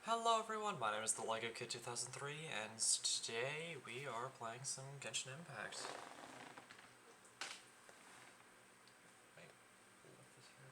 Hello everyone, my name is the Lego Kid 2003, and today we are playing some Genshin Impact. Wait, what is here?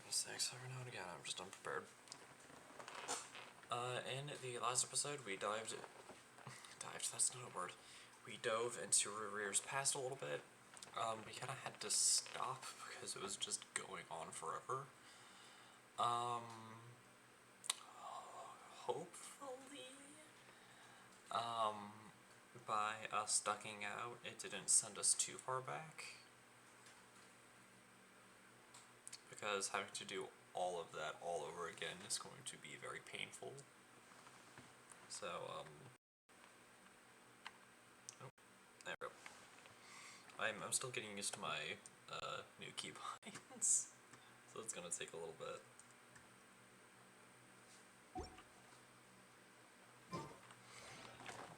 Mistakes every now and again, I'm just unprepared. In the last episode, we dived, that's not a word. We dove into Rear's past a little bit. We kind of had to stop because it was just going on forever. Hopefully, by us ducking out, it didn't send us too far back. Because having to do all of that all over again is going to be very painful. So, oh, there we go. I'm still getting used to my new keybinds, so it's gonna take a little bit.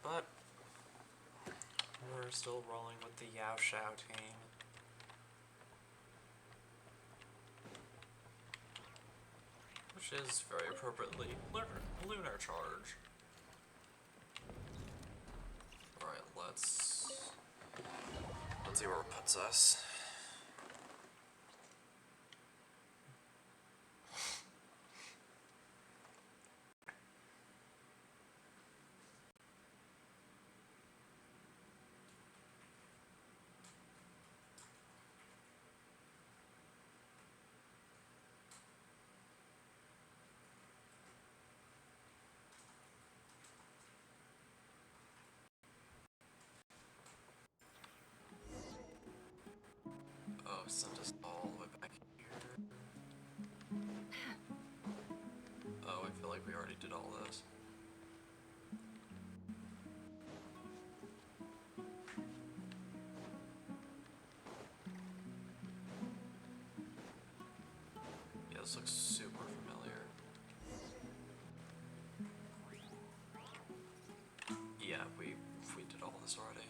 But we're still rolling with the Yao Shao team. Which is very appropriately Lunar Charge. Alright, let's see where it puts us. Oh, sent us all the way back here. Oh, I feel like we already did all this. Yeah, this looks super familiar. Yeah, we did all this already.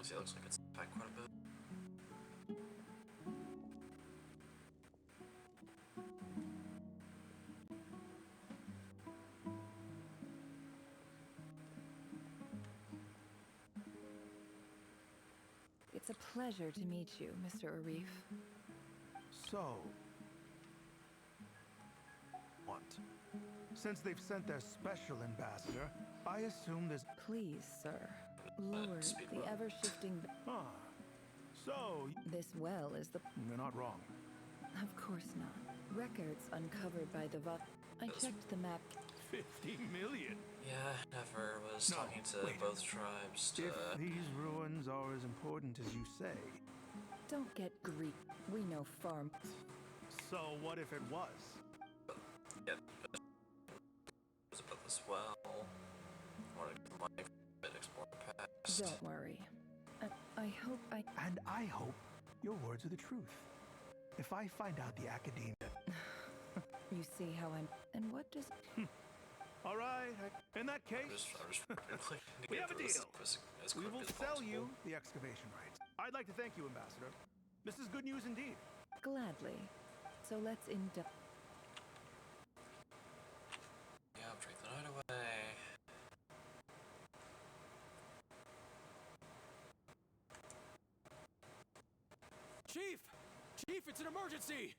See, it looks like it's back quite a bit. It's a pleasure to meet you, Mr. Arif. So, what? Since they've sent their special ambassador, I assume there's... Please, sir. Lower the ever-shifting... Ah, so... This well is the... You're not wrong. Of course not. Records uncovered by the I checked the map. 50 million? Yeah, never was talking to both tribes to... If these ruins are as important as you say... Don't get Greek. We know farm. So what if it was? Yeah, it was about this well. Wanted to get money from it, explore past. Don't worry. I hope I... And I hope your words are the truth. If I find out the academia... You see how I'm... And what does... All right, in that case... we have a deal. We will sell you the excavation rights. I'd like to thank you, Ambassador. This is good news indeed. Gladly. So let's induct... Yeah, drink the night away. Chief! Chief, it's an emergency!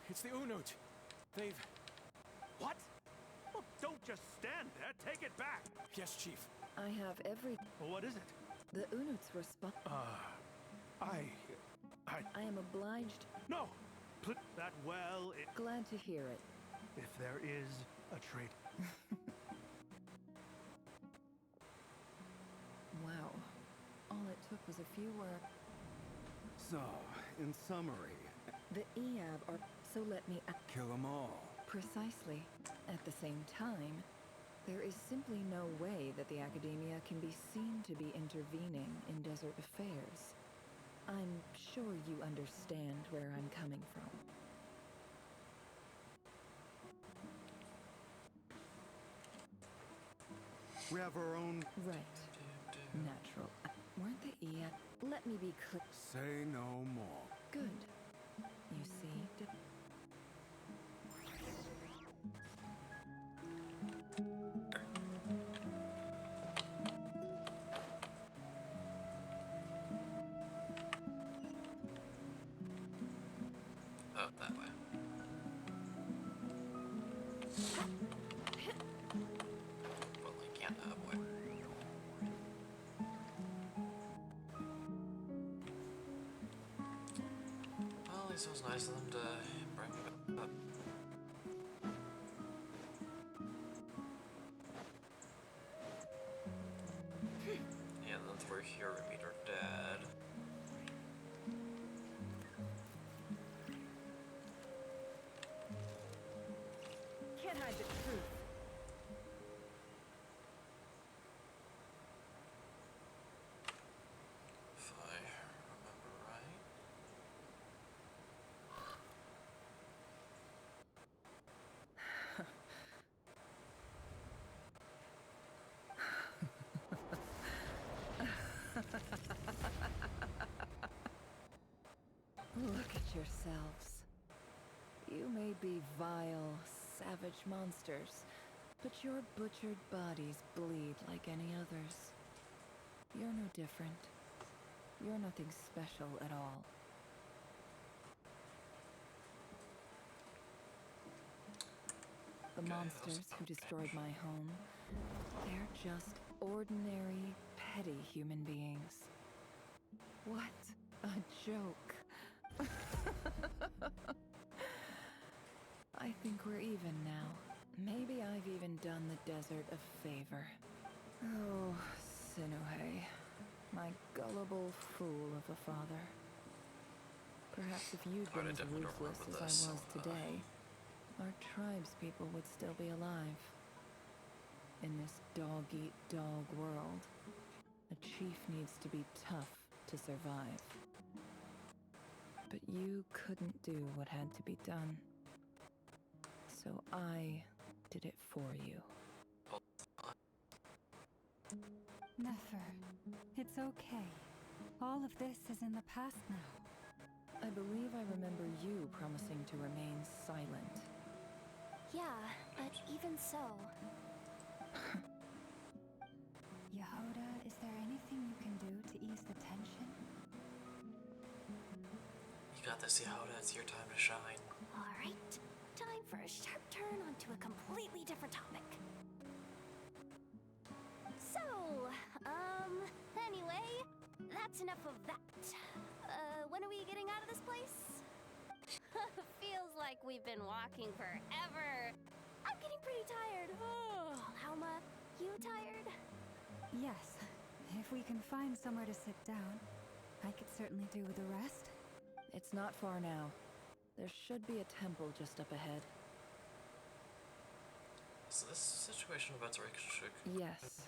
It's the Unut. They've... What? Well, don't just stand there. Take it back. Yes, Chief. I have every... Well, what is it? The Unuts respond... I am obliged... No! That well, Glad to hear it. if there is a traitor... Wow. All it took was a few words. So, in summary, The Eab are... So let me... kill them all. Precisely. At the same time, there is simply no way that the Academia can be seen to be intervening in desert affairs. I'm sure you understand where I'm coming from. We have our own... Right. Natural. Weren't the Eab... Let me be clear. Say no more. Good. You see... Oh, that way. Well, I can't that way. Well, at least it was nice of them to bring me back up. And then through here we meet our dad. Can't hide the truth. If I remember right. Look at yourselves. You may be vile, savage monsters, but your butchered bodies bleed like any others. You're no different. You're nothing special at all. The monsters who destroyed my home, they're just ordinary, petty human beings. What a joke. I think we're even now. Maybe I've even done the desert a favor. Oh, Sinuhe, my gullible fool of a father. Perhaps if you'd been as ruthless as I was today, our tribespeople would still be alive. In this dog-eat-dog world, a chief needs to be tough to survive. But you couldn't do what had to be done. So I did it for you. Nefer, it's okay. All of this is in the past now. I believe I remember you promising to remain silent. Yeah, but even so. Yehoda, is there anything you can do to ease the tension? You got this, Yehoda. It's your time to shine. Alright, time for a sharp turn onto a completely different topic. So, anyway, that's enough of that. When are we getting out of this place? Feels like we've been walking forever. I'm getting pretty tired. Oh, Alma, you tired? Yes. If we can find somewhere to sit down, I could certainly do with a rest. It's not far now. There should be a temple just up ahead. Is this situation about to Rick? Yes.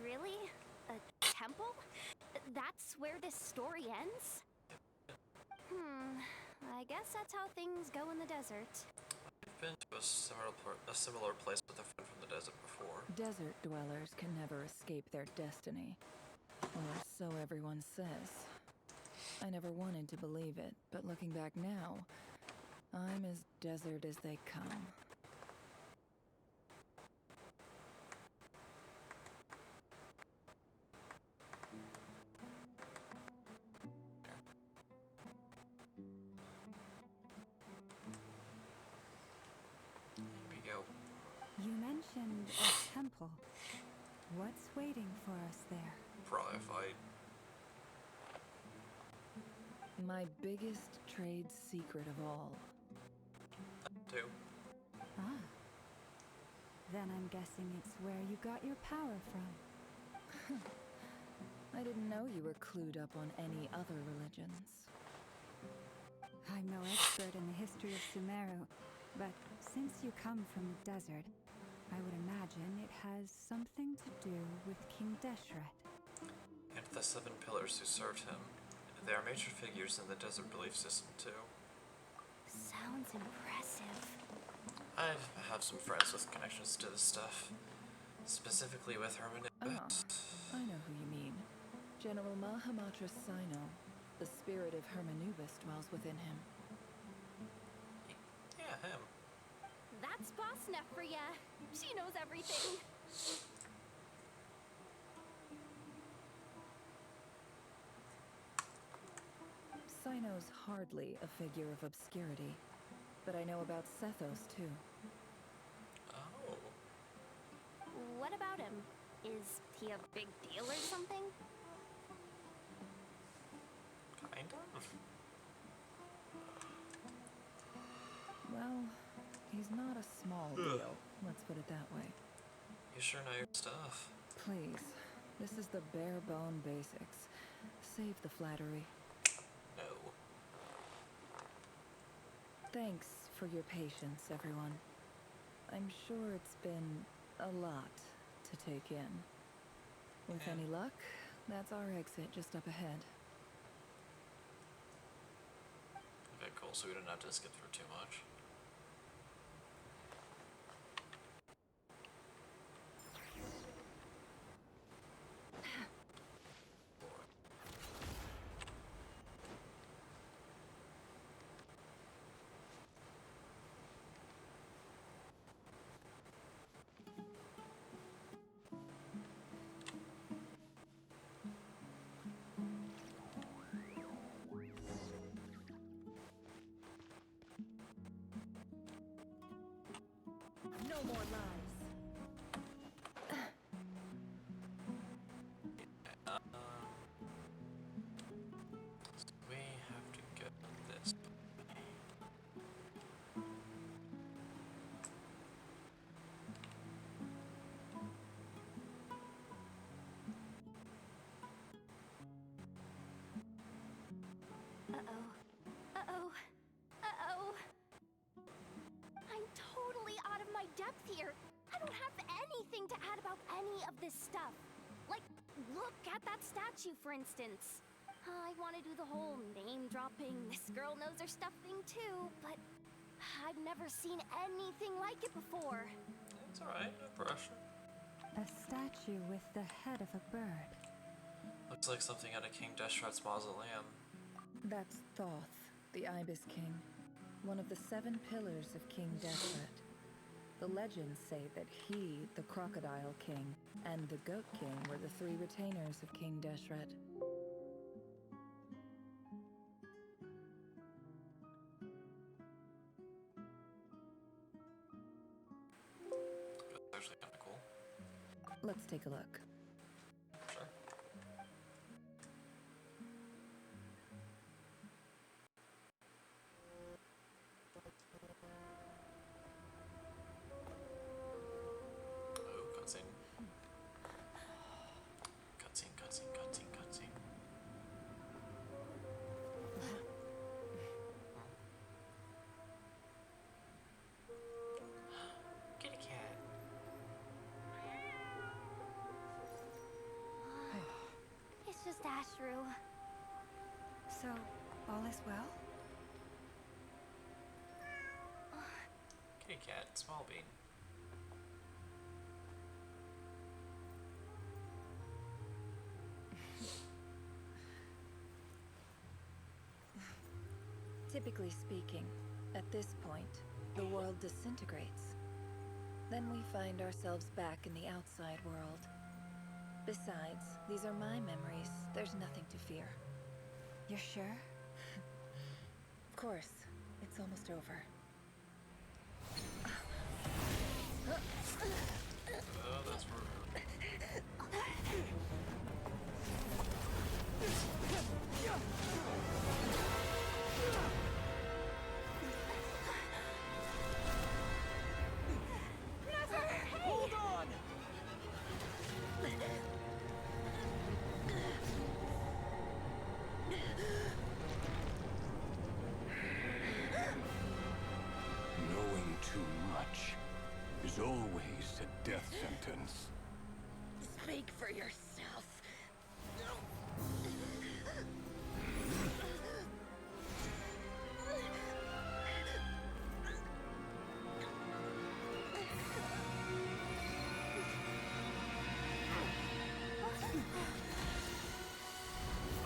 Really? A temple? That's where this story ends? I guess that's how things go in the desert. I've been to a similar place with a friend from the desert before. Desert dwellers can never escape their destiny. Or so everyone says. I never wanted to believe it, but looking back now, I'm as desert as they come. Here we go. You mentioned a temple. What's waiting for us there? Probably a fight. My biggest trade secret of all. Too. Ah, Then I'm guessing it's where you got your power from. I didn't know you were clued up on any other religions. I'm no expert in the history of Sumeru, but since you come from the desert, I would imagine it has something to do with King Deshret. And the 7 pillars who served him. They are major figures in the desert belief system, too. Sounds impressive. I have some friends with connections to this stuff. Specifically with Hermanibus. I know who you mean. General Mahamatra Sino. The spirit of Hermanubis dwells within him. Yeah, him. That's Boss Neff for ya. She knows everything. Sino's hardly a figure of obscurity, but I know about Sethos too. Oh. What about him? Is he a big deal or something? Kind of. Well, he's not a small deal, let's put it that way. You sure know your stuff. Please, this is the bare bone basics. Save the flattery. No. Thanks for your patience, everyone. I'm sure it's been a lot to take in. With Yeah. any luck, that's our exit just up ahead. Okay, cool, so we didn't have to skip through too much. No more lies. So we have to get this. Uh-oh. Uh-oh. Uh-oh. I'm totally out of my depth here. I don't have anything to add about any of this stuff. Like, look at that statue, for instance. I want to do the whole name-dropping, this girl knows her stuff thing too, but I've never seen anything like it before. It's alright, no pressure. A statue with the head of a bird. Looks like something out of King Deshret's mausoleum. That's Thoth, the Ibis King, one of the 7 pillars of King Deshret. The legends say that he, the Crocodile King, and the Goat King were the 3 retainers of King Deshret. It's actually kind of cool. Let's take a look. Sure. Oh, cutscene. Cutscene. Kitty cat. It's just Ashru. So, all is well? Kitty cat, small bean. Typically speaking, at this point, the world disintegrates. Then we find ourselves back in the outside world. Besides, these are my memories. There's nothing to fear. You're sure? Of course, it's almost over. Oh, that's rude. Never! Hey! death sentence. Speak for yourself.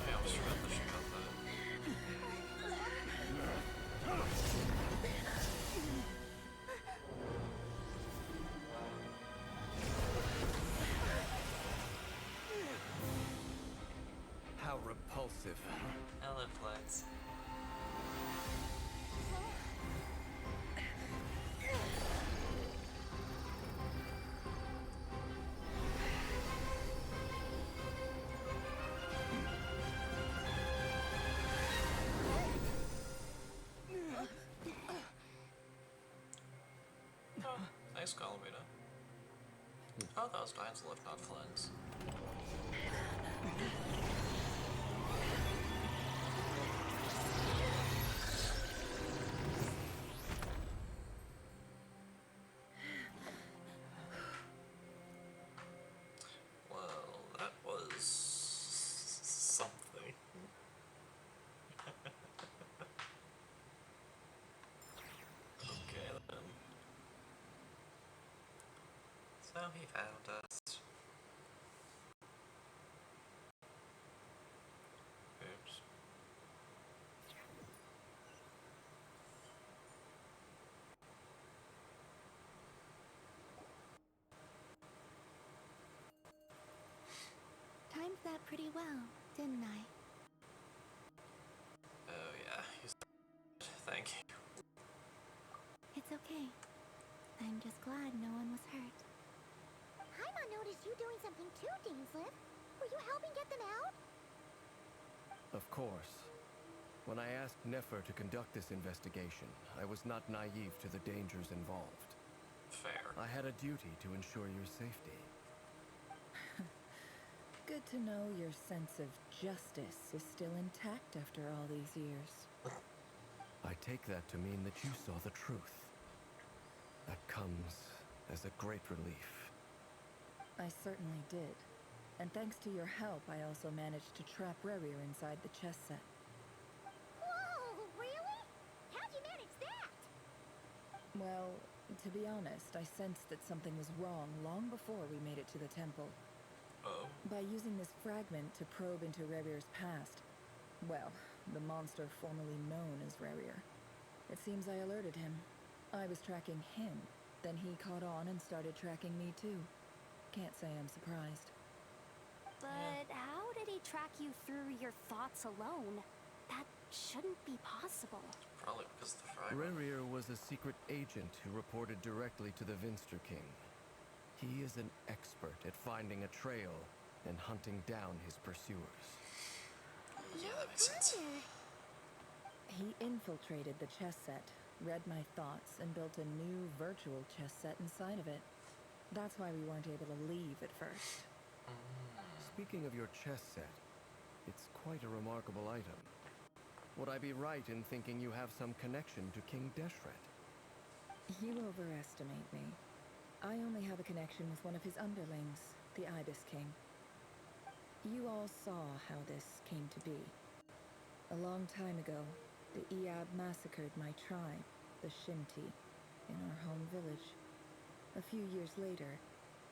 I almost forgot that she got that. How repulsive. Ellen Flex. Oh, thanks, Calamita. Oh, that was Diane's lift, not Flynn's. Well, that was something. Okay then. So he found us. Oops. Timed that pretty well, didn't I? Oh yeah, he's thank you. It's okay. I'm just glad no one was hurt. Paimon noticed you doing something too, Dainsleif. Were you helping get them out? Of course. When I asked Nefer to conduct this investigation, I was not naive to the dangers involved. Fair. I had a duty to ensure your safety. Good to know your sense of justice is still intact after all these years. I take that to mean that you saw the truth. That comes as a great relief. I certainly did. And thanks to your help, I also managed to trap Rerir inside the chess set. Whoa, really? How'd you manage that? Well, to be honest, I sensed that something was wrong long before we made it to the temple. Oh. By using this fragment to probe into Rerir's past, well, the monster formerly known as Rerir, it seems I alerted him. I was tracking him, then he caught on and started tracking me too. Can't say I'm surprised. But how did he track you through your thoughts alone? That shouldn't be possible. Probably because of the fragment. Rerir was a secret agent who reported directly to the Vinster King. He is an expert at finding a trail and hunting down his pursuers. Yeah, that makes sense. He infiltrated the chess set, read my thoughts, and built a new virtual chess set inside of it. That's why we weren't able to leave at first. Speaking of your chess set, it's quite a remarkable item. Would I be right in thinking you have some connection to King Deshret? You overestimate me. I only have a connection with one of his underlings, the Ibis King. You all saw how this came to be. A long time ago, the Iab massacred my tribe, the Shinti, in our home village. A few years later,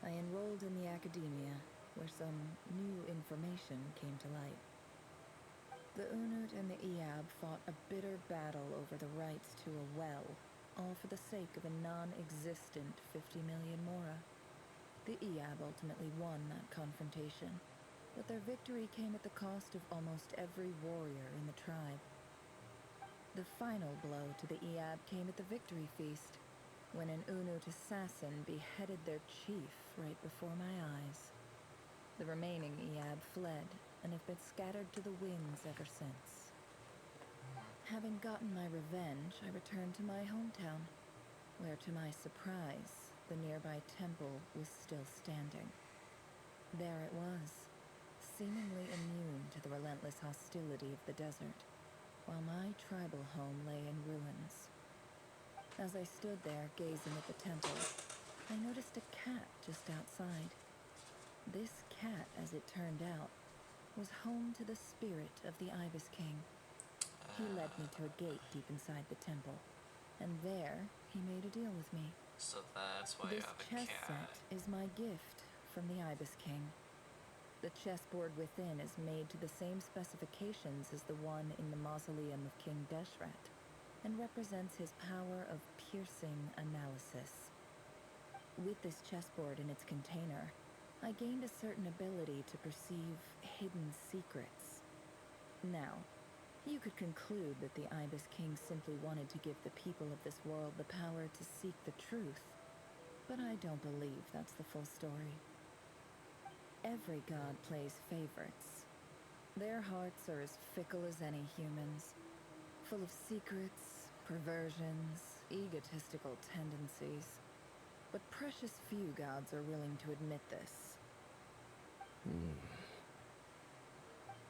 I enrolled in the academia, where some new information came to light. The Unut and the Iab fought a bitter battle over the rights to a well, all for the sake of a non-existent 50 million mora. The Iab ultimately won that confrontation, but their victory came at the cost of almost every warrior in the tribe. The final blow to the Iab came at the victory feast, when an Unut assassin beheaded their chief right before my eyes. The remaining Iab fled and have been scattered to the winds ever since. Having gotten my revenge, I returned to my hometown, where to my surprise, the nearby temple was still standing. There it was, seemingly immune to the relentless hostility of the desert, while my tribal home lay in ruins. As I stood there gazing at the temple, I noticed a cat just outside. This cat, as it turned out, was home to the spirit of the Ibis King. He led me to a gate deep inside the temple, and there he made a deal with me. So that's why you This have a chess cat. set is my gift from the Ibis King. The chessboard within is made to the same specifications as the one in the mausoleum of King Deshret, and represents his power of piercing analysis. With this chessboard in its container, I gained a certain ability to perceive hidden secrets. Now, you could conclude that the Ibis King simply wanted to give the people of this world the power to seek the truth, but I don't believe that's the full story. Every god plays favorites. Their hearts are as fickle as any human's, full of secrets, perversions, egotistical tendencies. But precious few gods are willing to admit this.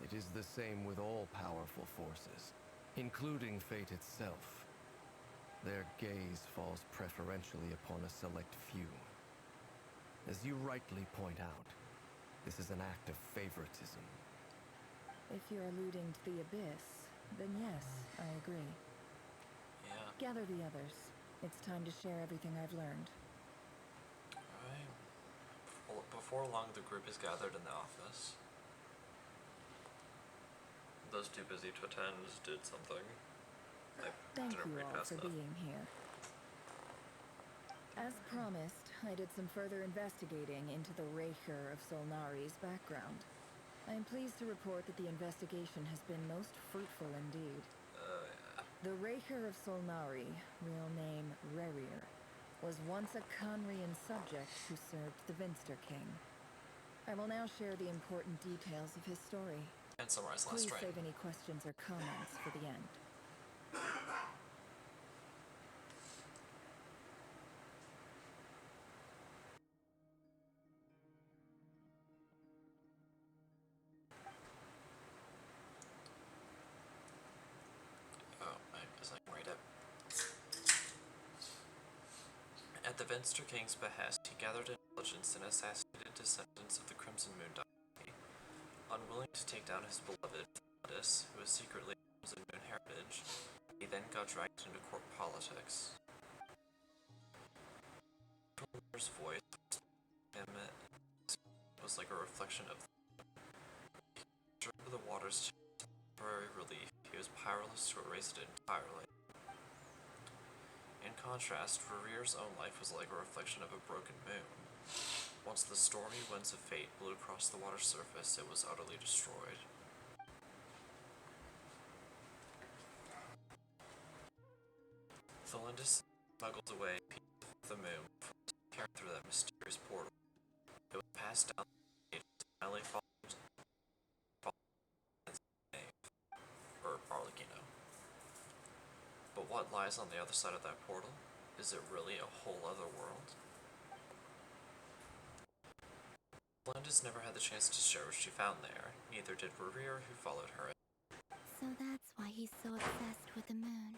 It is the same with all powerful forces, including fate itself. Their gaze falls preferentially upon a select few. As you rightly point out, this is an act of favoritism. If you're alluding to the Abyss, then yes, I agree. Yeah. Gather the others. It's time to share everything I've learned. Alright. Before long, the group is gathered in the office. Those too busy to attend did something. Thank you all for being here. As promised, I did some further investigating into the Raker of Solnari's background. I am pleased to report that the investigation has been most fruitful indeed. The Raker of Solnari, real name Rerir, was once a Conrian subject who served the Vinster King. I will now share the important details of his story. And summarize last Please strain. save any questions or comments for the end. Oh, I guess I can read it. At the Vinster King's behest, he gathered intelligence and assassinated descendants of the Crimson Moon dynasty. Unwilling to take down his beloved Flatus, who was secretly of Crimson Moon heritage, he then got dragged into court politics. His voice was like a reflection of the water's temporary relief. He was powerless to erase it entirely. In contrast, Rerir's own life was like a reflection of a broken moon. Once the stormy winds of fate blew across the water's surface, it was utterly destroyed. Thelindus smuggled away pieces of the moon before disappearing through that mysterious portal. It was passed down the ages and finally followed or Arlecchino. But what lies on the other side of that portal? Is it really a whole other world? Thelindus never had the chance to share what she found there, neither did Rerir, who followed her. So that's why he's so obsessed with the moon.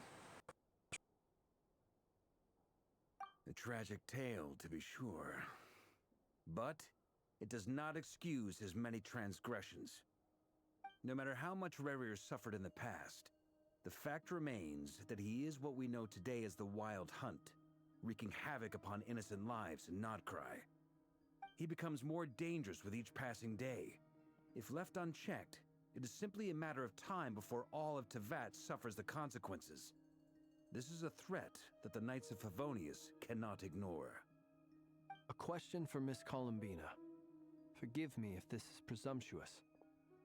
A tragic tale, to be sure. But it does not excuse his many transgressions. No matter how much Rerir suffered in the past, the fact remains that he is what we know today as the Wild Hunt, wreaking havoc upon innocent lives in Nodcry. He becomes more dangerous with each passing day. If left unchecked, it is simply a matter of time before all of Tevat suffers the consequences. This is a threat that the Knights of Favonius cannot ignore. A question for Miss Columbina. Forgive me if this is presumptuous,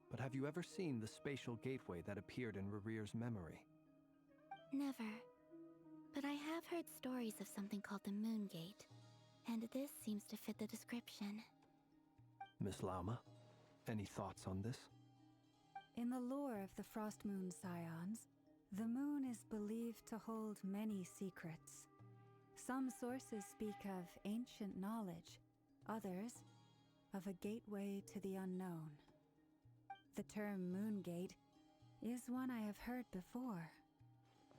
but have you ever seen the spatial gateway that appeared in Rerir's memory? Never. But I have heard stories of something called the Moon Gate, and this seems to fit the description. Miss Lauma, any thoughts on this? In the lore of the Frost Moon Scions, the moon is believed to hold many secrets. Some sources speak of ancient knowledge, others of a gateway to the unknown. The term Moon Gate is one I have heard before,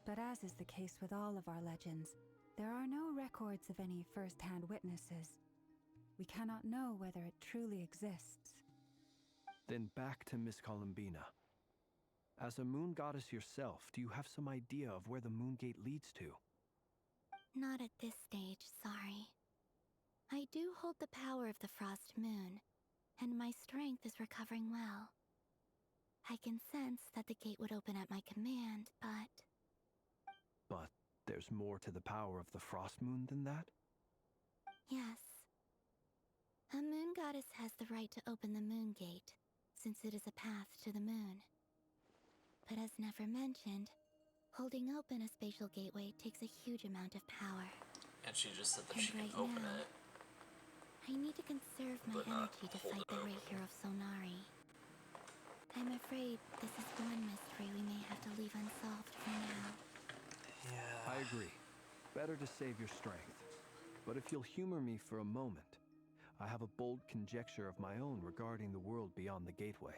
but as is the case with all of our legends, there are no records of any first-hand witnesses. We cannot know whether it truly exists. Then back to Miss Columbina. As a moon goddess yourself, do you have some idea of where the moon gate leads to? Not at this stage, sorry. I do hold the power of the Frost Moon, and my strength is recovering well. I can sense that the gate would open at my command, but... But there's more to the power of the Frost Moon than that? Yes. A moon goddess has the right to open the moon gate, since it is a path to the moon. But as Nefer mentioned, holding open a spatial gateway takes a huge amount of power. And she just said that And she can right open now, it. I need to conserve my But not energy to hold fight it the open. Ray of Sonari. I'm afraid this is one mystery we may have to leave unsolved for now. Yeah. I agree. Better to save your strength. But if you'll humor me for a moment, I have a bold conjecture of my own regarding the world beyond the gateway.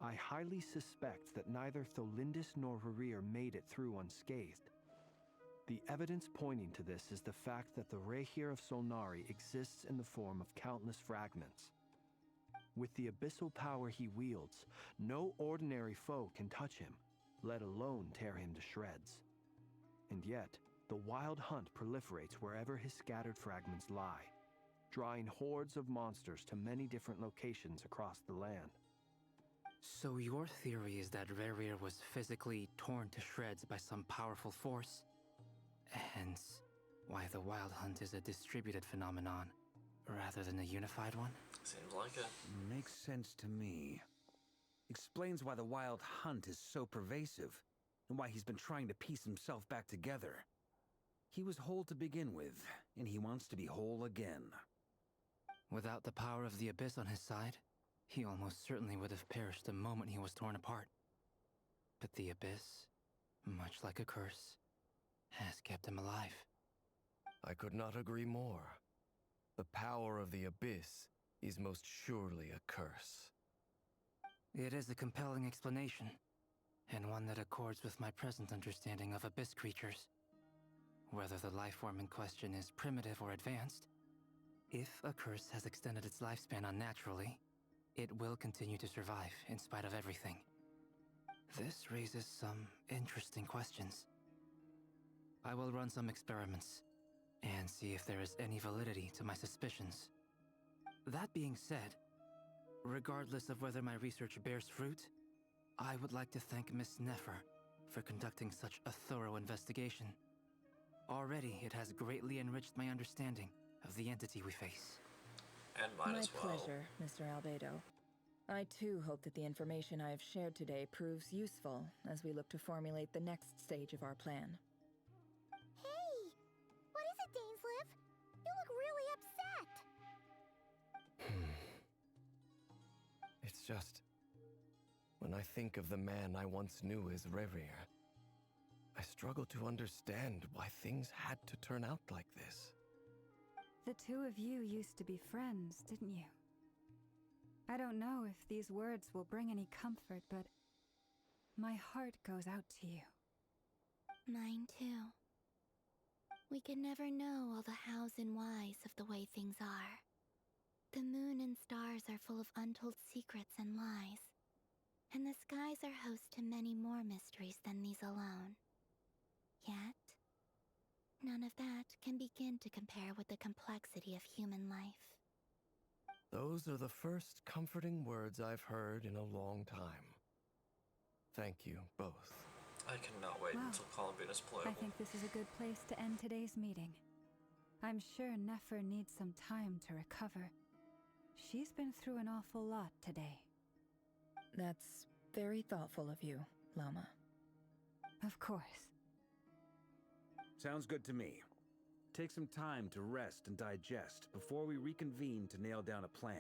I highly suspect that neither Tholindis nor Rerir made it through unscathed. The evidence pointing to this is the fact that the Rehir of Solnari exists in the form of countless fragments. With the abyssal power he wields, no ordinary foe can touch him, let alone tear him to shreds. And yet, the wild hunt proliferates wherever his scattered fragments lie, drawing hordes of monsters to many different locations across the land. So your theory is that Rerir was physically torn to shreds by some powerful force? Hence, why the Wild Hunt is a distributed phenomenon, rather than a unified one? Seems like it. Makes sense to me. Explains why the Wild Hunt is so pervasive, and why he's been trying to piece himself back together. He was whole to begin with, and he wants to be whole again. Without the power of the Abyss on his side, he almost certainly would have perished the moment he was torn apart. But the Abyss, much like a curse, has kept him alive. I could not agree more. The power of the Abyss is most surely a curse. It is a compelling explanation, and one that accords with my present understanding of Abyss creatures. Whether the life form in question is primitive or advanced, if a curse has extended its lifespan unnaturally, it will continue to survive in spite of everything. This raises some interesting questions. I will run some experiments and see if there is any validity to my suspicions. That being said, regardless of whether my research bears fruit, I would like to thank Miss Nefer for conducting such a thorough investigation. Already, it has greatly enriched my understanding of the entity we face. And mine My as well. pleasure, Mr. Albedo. I too hope that the information I have shared today proves useful as we look to formulate the next stage of our plan. Hey! What is it, Dainsliv? You look really upset! It's just... when I think of the man I once knew as Rerir, I struggle to understand why things had to turn out like this. The two of you used to be friends, didn't you? I don't know if these words will bring any comfort, but my heart goes out to you. Mine too. We can never know all the hows and whys of the way things are. The moon and stars are full of untold secrets and lies, and the skies are host to many more mysteries than these alone. Yet, none of that can begin to compare with the complexity of human life. Those are the first comforting words I've heard in a long time. Thank you both. I cannot wait Wow. until Columbine is I playable. think this is a good place to end today's meeting. I'm sure Nefer needs some time to recover. She's been through an awful lot today. That's very thoughtful of you, Lama. Of course. Sounds good to me. Take some time to rest and digest before we reconvene to nail down a plan.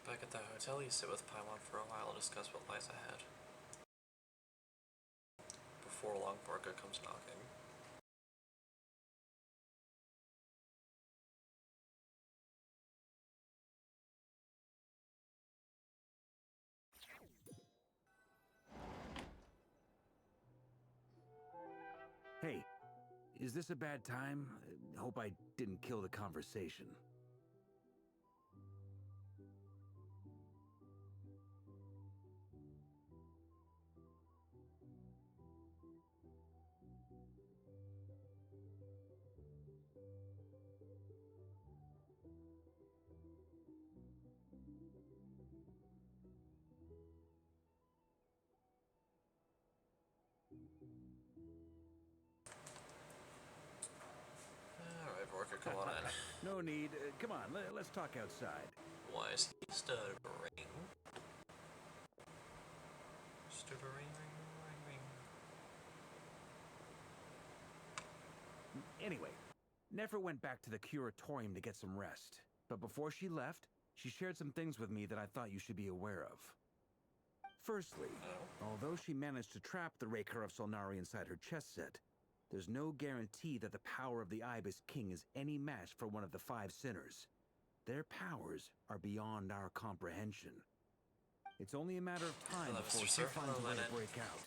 Back at the hotel, you sit with Paimon for a while to discuss what lies ahead. Before long, Barca comes knocking. is this a bad time? Hope I didn't kill the conversation. Alright, Vorka, come on in. No need. Come on, let's talk outside. Why is he stuttering? Stuttering, ring. Anyway, Nefer went back to the curatorium to get some rest. But before she left, she shared some things with me that I thought you should be aware of. Firstly, although she managed to trap the Raker of Solnari inside her chess set, there's no guarantee that the power of the Ibis King is any match for one of the 5 sinners. Their powers are beyond our comprehension. It's only a matter of time Hello, before Mr. she Sir. finds Hello, a way to Lennon. break out.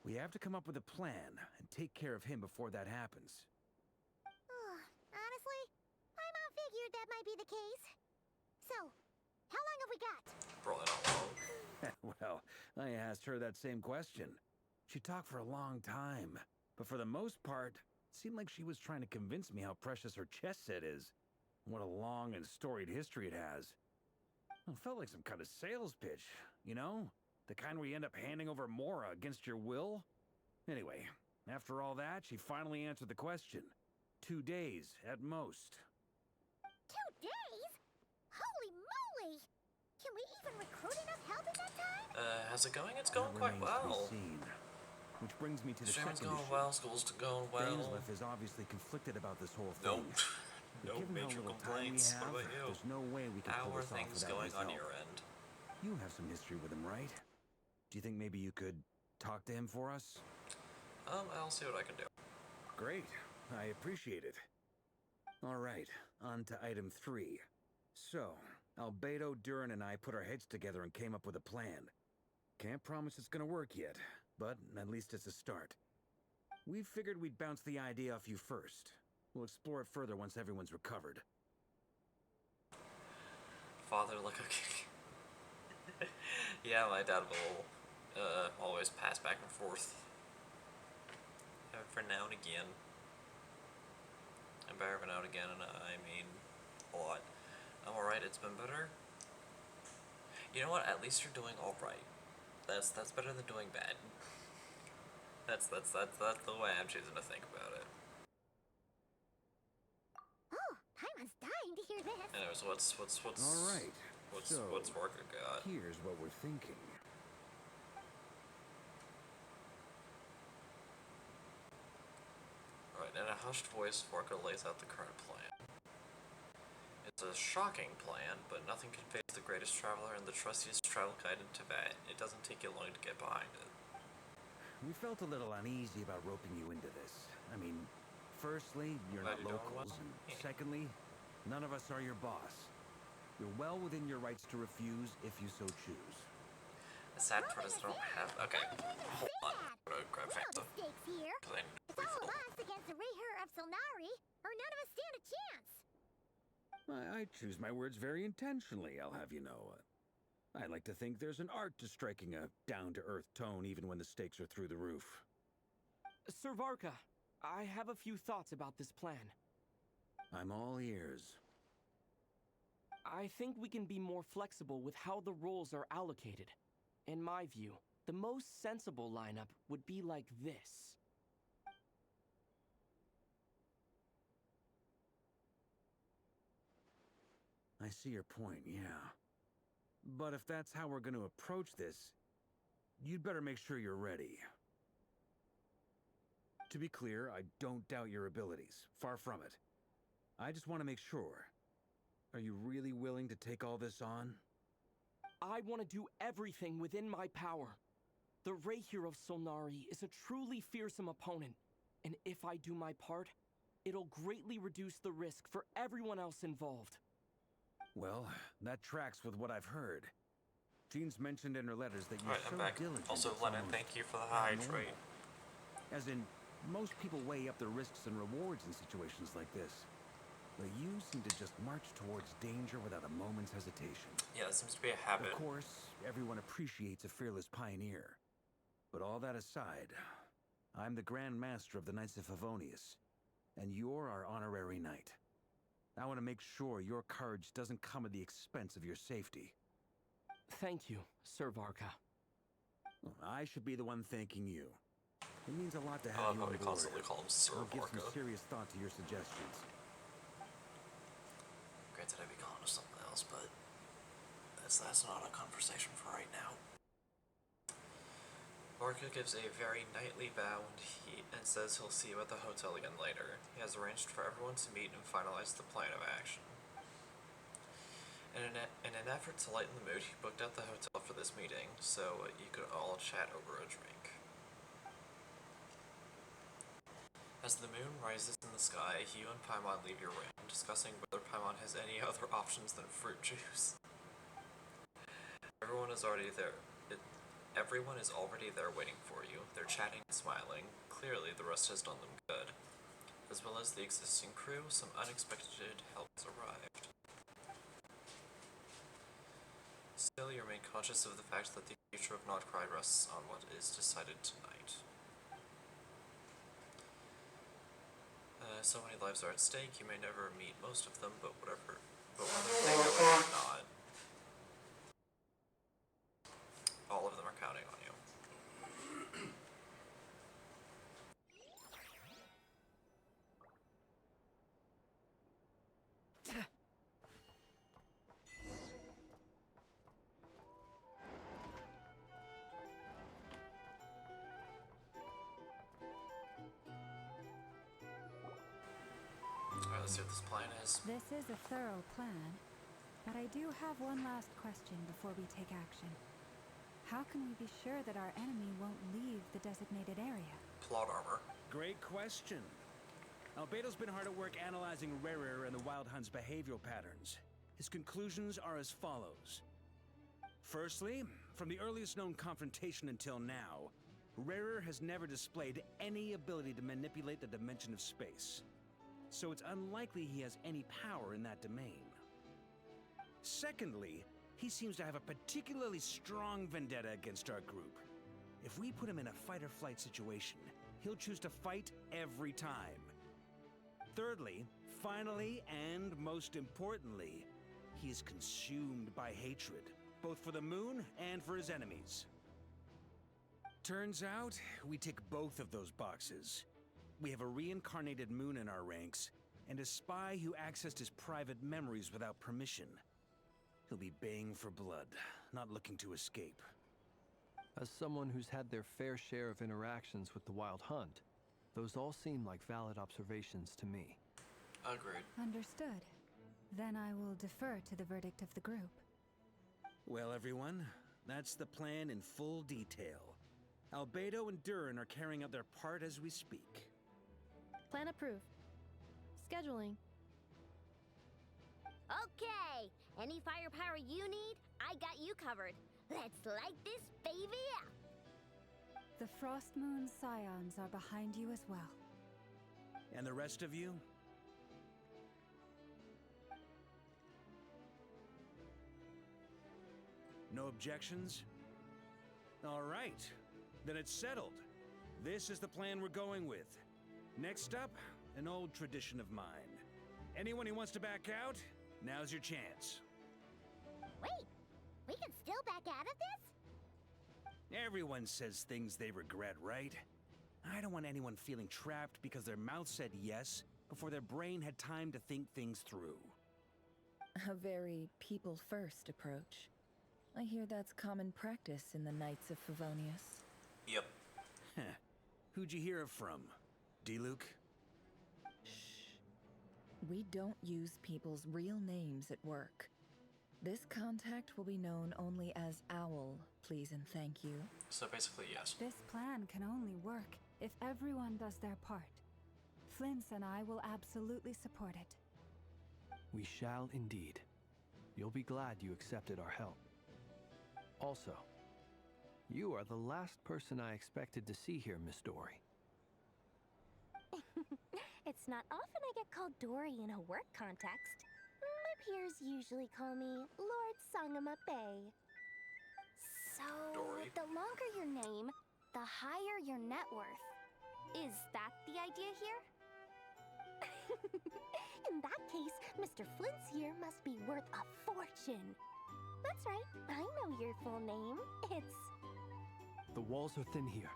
We have to come up with a plan and take care of him before that happens. Honestly, my mom figured that might be the case. So, how long have we got? Probably not long. Well, I asked her that same question. She talked for a long time, but for the most part, it seemed like she was trying to convince me how precious her chess set is. What a long and storied history it has. It felt like some kind of sales pitch, you know? The kind where you end up handing over Mora against your will? Anyway, after all that, she finally answered the question. 2 days, at most. 2 days? Holy moly! Can we even recruit enough help in that time? How's it going? It's That going quite remains to be well. seen. Which brings me to the Streaming's second going issue. well, school's going well. Dainsleif is obviously conflicted about this whole thing. Nope. But No given how major little time we complaints. have, What about you? there's no way we can How pull are this off things without going his on help. your end? You have some history with him, right? Do you think maybe you could talk to him for us? I'll see what I can do. Great. I appreciate it. All right, on to item 3. So, Albedo, Durin, and I put our heads together and came up with a plan. Can't promise it's gonna work yet, but at least it's a start. We figured we'd bounce the idea off you first. We'll explore it further once everyone's recovered. Father, like okay. Yeah, my dad will always pass back and forth. Every now and again. And by every now and again, I mean a lot. I'm alright, it's been better. You know what? At least you're doing alright. That's better than doing bad. That's the way I'm choosing to think about it. Oh, Paimon's dying to hear this. Anyways, what's All right, what's Vorka got? here's what we're thinking. Alright, in a hushed voice, Vorka lays out the current plan. It's a shocking plan, but nothing can face the greatest traveler and the trustiest travel guide in Tibet. It doesn't take you long to get behind it. We felt a little uneasy about roping you into this. I mean, firstly, you're Glad not you're doing locals, well. and Yeah. secondly, none of us are your boss. You're well within your rights to refuse if you so choose. The sad part is I don't have. Okay, hold on. That. I'm gonna grab We know Fanta. the stakes here. 'Cause I need to It's all refill. of us against the Reher of Solnari, or none of us stand a chance. I choose my words very intentionally, I'll have you know. I like to think there's an art to striking a down-to-earth tone even when the stakes are through the roof. Sir Varka, I have a few thoughts about this plan. I'm all ears. I think we can be more flexible with how the roles are allocated. In my view, the most sensible lineup would be like this. I see your point, yeah. But if that's how we're going to approach this, you'd better make sure you're ready. To be clear, I don't doubt your abilities. Far from it. I just want to make sure. Are you really willing to take all this on? I want to do everything within my power. The Reher of Solnari is a truly fearsome opponent, and if I do my part, it'll greatly reduce the risk for everyone else involved. Well, that tracks with what I've heard. Jean's mentioned in her letters that you're Alright, so I'm back. diligent. Also, at Lennon, following thank you for the paranormal. hydrate. As in, Most people weigh up the risks and rewards in situations like this. But you seem to just march towards danger without a moment's hesitation. Yeah, that seems to be a habit. Of course, everyone appreciates a fearless pioneer. But all that aside, I'm the Grand Master of the Knights of Favonius, and you're our honorary knight. I want to make sure your courage doesn't come at the expense of your safety. Thank you, Sir Varka. I should be the one thanking you. It means a lot to I have love you how on we board. constantly call him Sir I'll give some Varka. serious thought to your suggestions. Granted, I'd be calling him something else, but that's not a conversation for right now. Varka gives a very knightly bow and says he'll see you at the hotel again later. He has arranged for everyone to meet and finalize the plan of action. In an effort to lighten the mood, he booked out the hotel for this meeting, so you could all chat over a drink. As the moon rises in the sky, you and Paimon leave your room, discussing whether Paimon has any other options than fruit juice. Everyone is already there waiting for you. They're chatting and smiling. Clearly, the rest has done them good. As well as the existing crew, some unexpected help has arrived. Still, you remain conscious of the fact that the future of Notcry rests on what is decided tonight. So many lives are at stake. You may never meet most of them, but whether they know it or not, all of them are counting on you. Alright, let's see what this plan is. This is a thorough plan, but I do have one last question before we take action. How can we be sure that our enemy won't leave the designated area? Plot armor. Great question. Albedo's been hard at work analyzing Rarer and the Wild Hunt's behavioral patterns. His conclusions are as follows. Firstly, from the earliest known confrontation until now, Rarer has never displayed any ability to manipulate the dimension of space. So it's unlikely he has any power in that domain. Secondly, he seems to have a particularly strong vendetta against our group. If we put him in a fight-or-flight situation, he'll choose to fight every time. Thirdly, finally, and most importantly, he is consumed by hatred, both for the moon and for his enemies. Turns out, we tick both of those boxes. We have a reincarnated moon in our ranks, and a spy who accessed his private memories without permission. He'll be baying for blood, not looking to escape. As someone who's had their fair share of interactions with the Wild Hunt, those all seem like valid observations to me. Agreed. Understood. Then I will defer to the verdict of the group. Well, everyone, that's the plan in full detail. Albedo and Durin are carrying out their part as we speak. Plan approved. Scheduling. Okay, any firepower you need, I got you covered. Let's light this baby up. The Frost Moon Scions are behind you as well. And the rest of you? No objections? All right, then it's settled. This is the plan we're going with. Next up, an old tradition of mine. Anyone who wants to back out, now's your chance. Wait, we can still back out of this? Everyone says things they regret, right? I don't want anyone feeling trapped because their mouth said yes before their brain had time to think things through. A very people-first approach. I hear that's common practice in the Knights of Favonius. Yep. Who'd you hear it from? D-Luke? Shh. We don't use people's real names at work. This contact will be known only as Owl, please and thank you. So basically, yes. This plan can only work if everyone does their part. Flint's and I will absolutely support it. We shall indeed. You'll be glad you accepted our help. Also, you are the last person I expected to see here, Miss Dory. It's not often I get called Dory in a work context. My peers usually call me Lord Sangamabe. So, Dory. the longer your name, the higher your net worth. Is that the idea here? In that case, Mr. Flint's here must be worth a fortune. That's right, I know your full name. It's... The walls are thin here.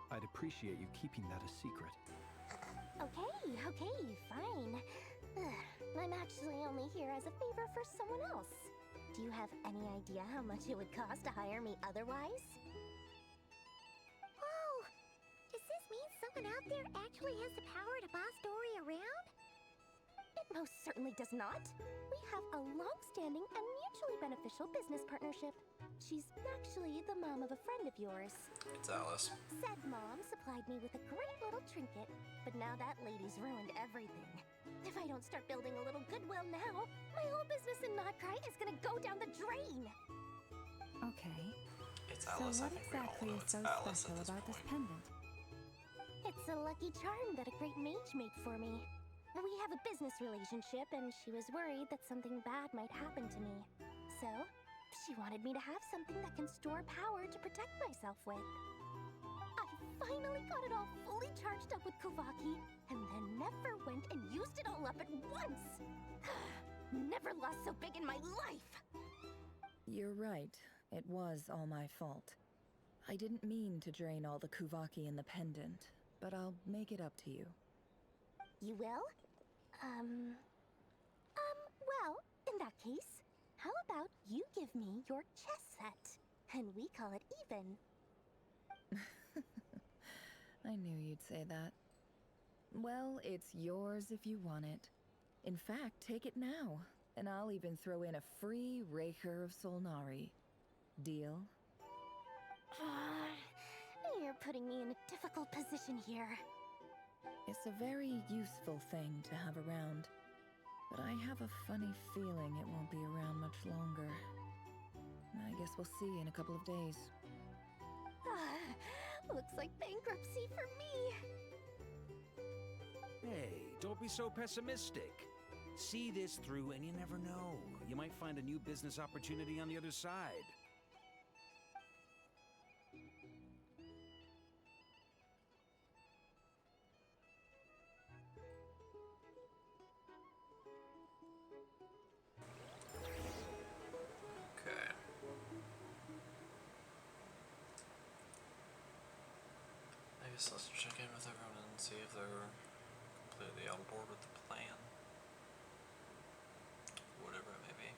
I'd appreciate you keeping that a secret. Okay, fine. I'm actually only here as a favor for someone else. Do you have any idea how much it would cost to hire me otherwise? Whoa! Does this mean someone out there actually has the power to boss Dory around? It most certainly does not. We have a long-standing and mutually beneficial business partnership. She's actually the mom of a friend of yours. It's Alice. Said mom supplied me with a great little trinket, but now that lady's ruined everything. If I don't start building a little goodwill now, my whole business in Notcry is gonna go down the drain. Okay. It's So Alice. what I think we all exactly know is it's so Alice special at this about this point. pendant? It's a lucky charm that a great mage made for me. We have a business relationship, and she was worried that something bad might happen to me. So, she wanted me to have something that can store power to protect myself with. I finally got it all fully charged up with Kovaki, and then never went and used it all up at once! Never lost so big in my life! You're right. It was all my fault. I didn't mean to drain all the Kuvaki in the pendant, but I'll make it up to you. You will? Well, in that case, how about you give me your chess set, and we call it even? I knew you'd say that. Well, it's yours if you want it. In fact, take it now, and I'll even throw in a free Raker of Solnari. Deal? You're putting me in a difficult position here. It's a very useful thing to have around, but I have a funny feeling it won't be around much longer. I guess we'll see in a couple of days. Looks like bankruptcy for me. Hey, don't be so pessimistic. See this through and you never know. You might find a new business opportunity on the other side. Okay. I guess let's check in with everyone and see if they're completely on board with the plan. Whatever it may be.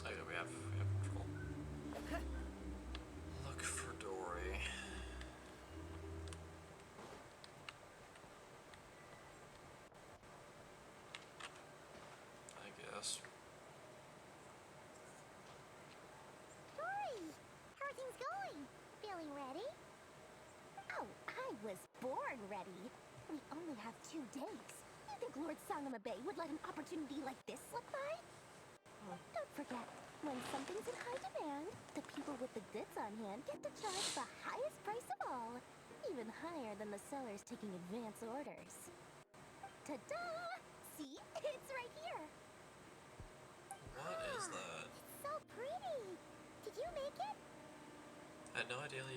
Okay, we have control. Look for Dory. I guess. Dory! How are things going? Feeling ready? Oh, I was born ready. We only have 2 days. You think Lord Sangamabe would let an opportunity like this slip by? Don't forget, when something's in high demand, the people with the goods on hand get to charge the highest price of all, even higher than the sellers taking advance orders. Ta-da! See? It's right here! What is that? It's so pretty. Did you make it? I had no idea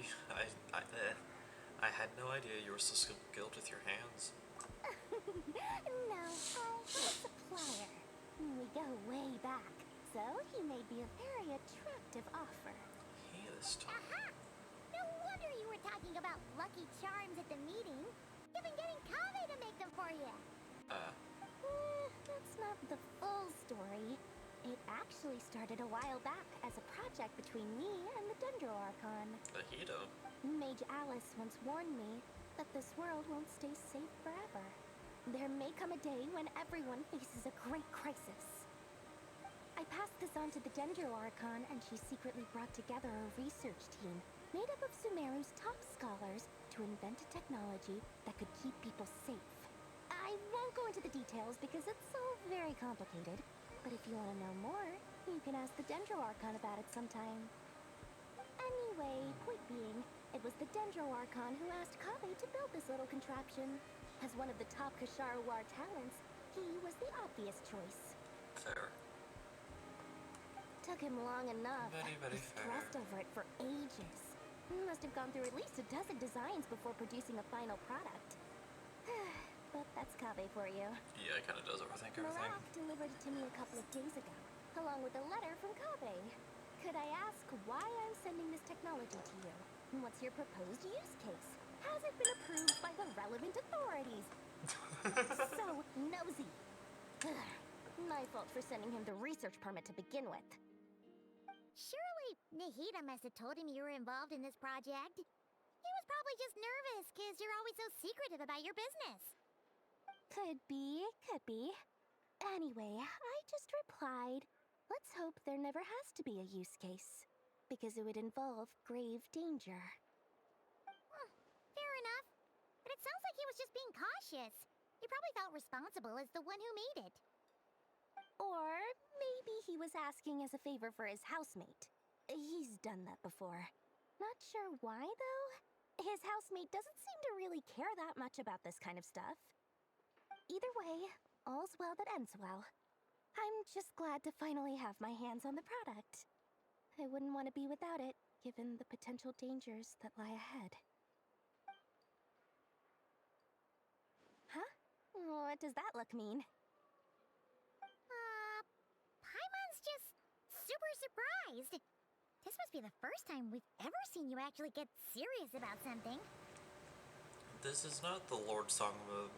I had no idea you were so skilled with your hands. No, I have a supplier. We go way back, so he made me a very attractive offer. He list. Aha! No wonder you were talking about lucky charms at the meeting. You've been getting Kave to make them for you. That's not the full story. It actually started a while back as a project between me and the Dendro Archon. The Hito. Mage Alice once warned me that this world won't stay safe forever. There may come a day when everyone faces a great crisis. I passed this on to the Dendro Archon, and she secretly brought together a research team made up of Sumeru's top scholars to invent a technology that could keep people safe. I won't go into the details because it's all very complicated, but if you want to know more, you can ask the Dendro Archon about it sometime. Anyway, point being, it was the Dendro Archon who asked Kave to build this little contraption. As one of the top Kashara War talents, he was the obvious choice. Fair. Took him long enough. Very He fair. stressed over it for ages. He must have gone through at least a dozen designs before producing a final product. But that's Kave for you. Yeah, it kind of does overthink everything. Marak delivered it to me a couple of days ago, along with a letter from Kave. Could I ask why I'm sending this technology to you? What's your proposed use case? Has it been approved by the relevant authorities? So nosy. My fault for sending him the research permit to begin with. Surely Nahida must have told him you were involved in this project. He was probably just nervous because you're always so secretive about your business. Could be, could be. Anyway, I just replied, let's hope there never has to be a use case, because it would involve grave danger. Fair enough. But it sounds like he was just being cautious. He probably felt responsible as the one who made it. Or maybe he was asking as a favor for his housemate. He's done that before. Not sure why, though. His housemate doesn't seem to really care that much about this kind of stuff. Either way, all's well that ends well. I'm just glad to finally have my hands on the product. I wouldn't want to be without it, given the potential dangers that lie ahead. Huh? What does that look mean? Paimon's just super surprised. This must be the first time we've ever seen you actually get serious about something. This is not the Lord Sangama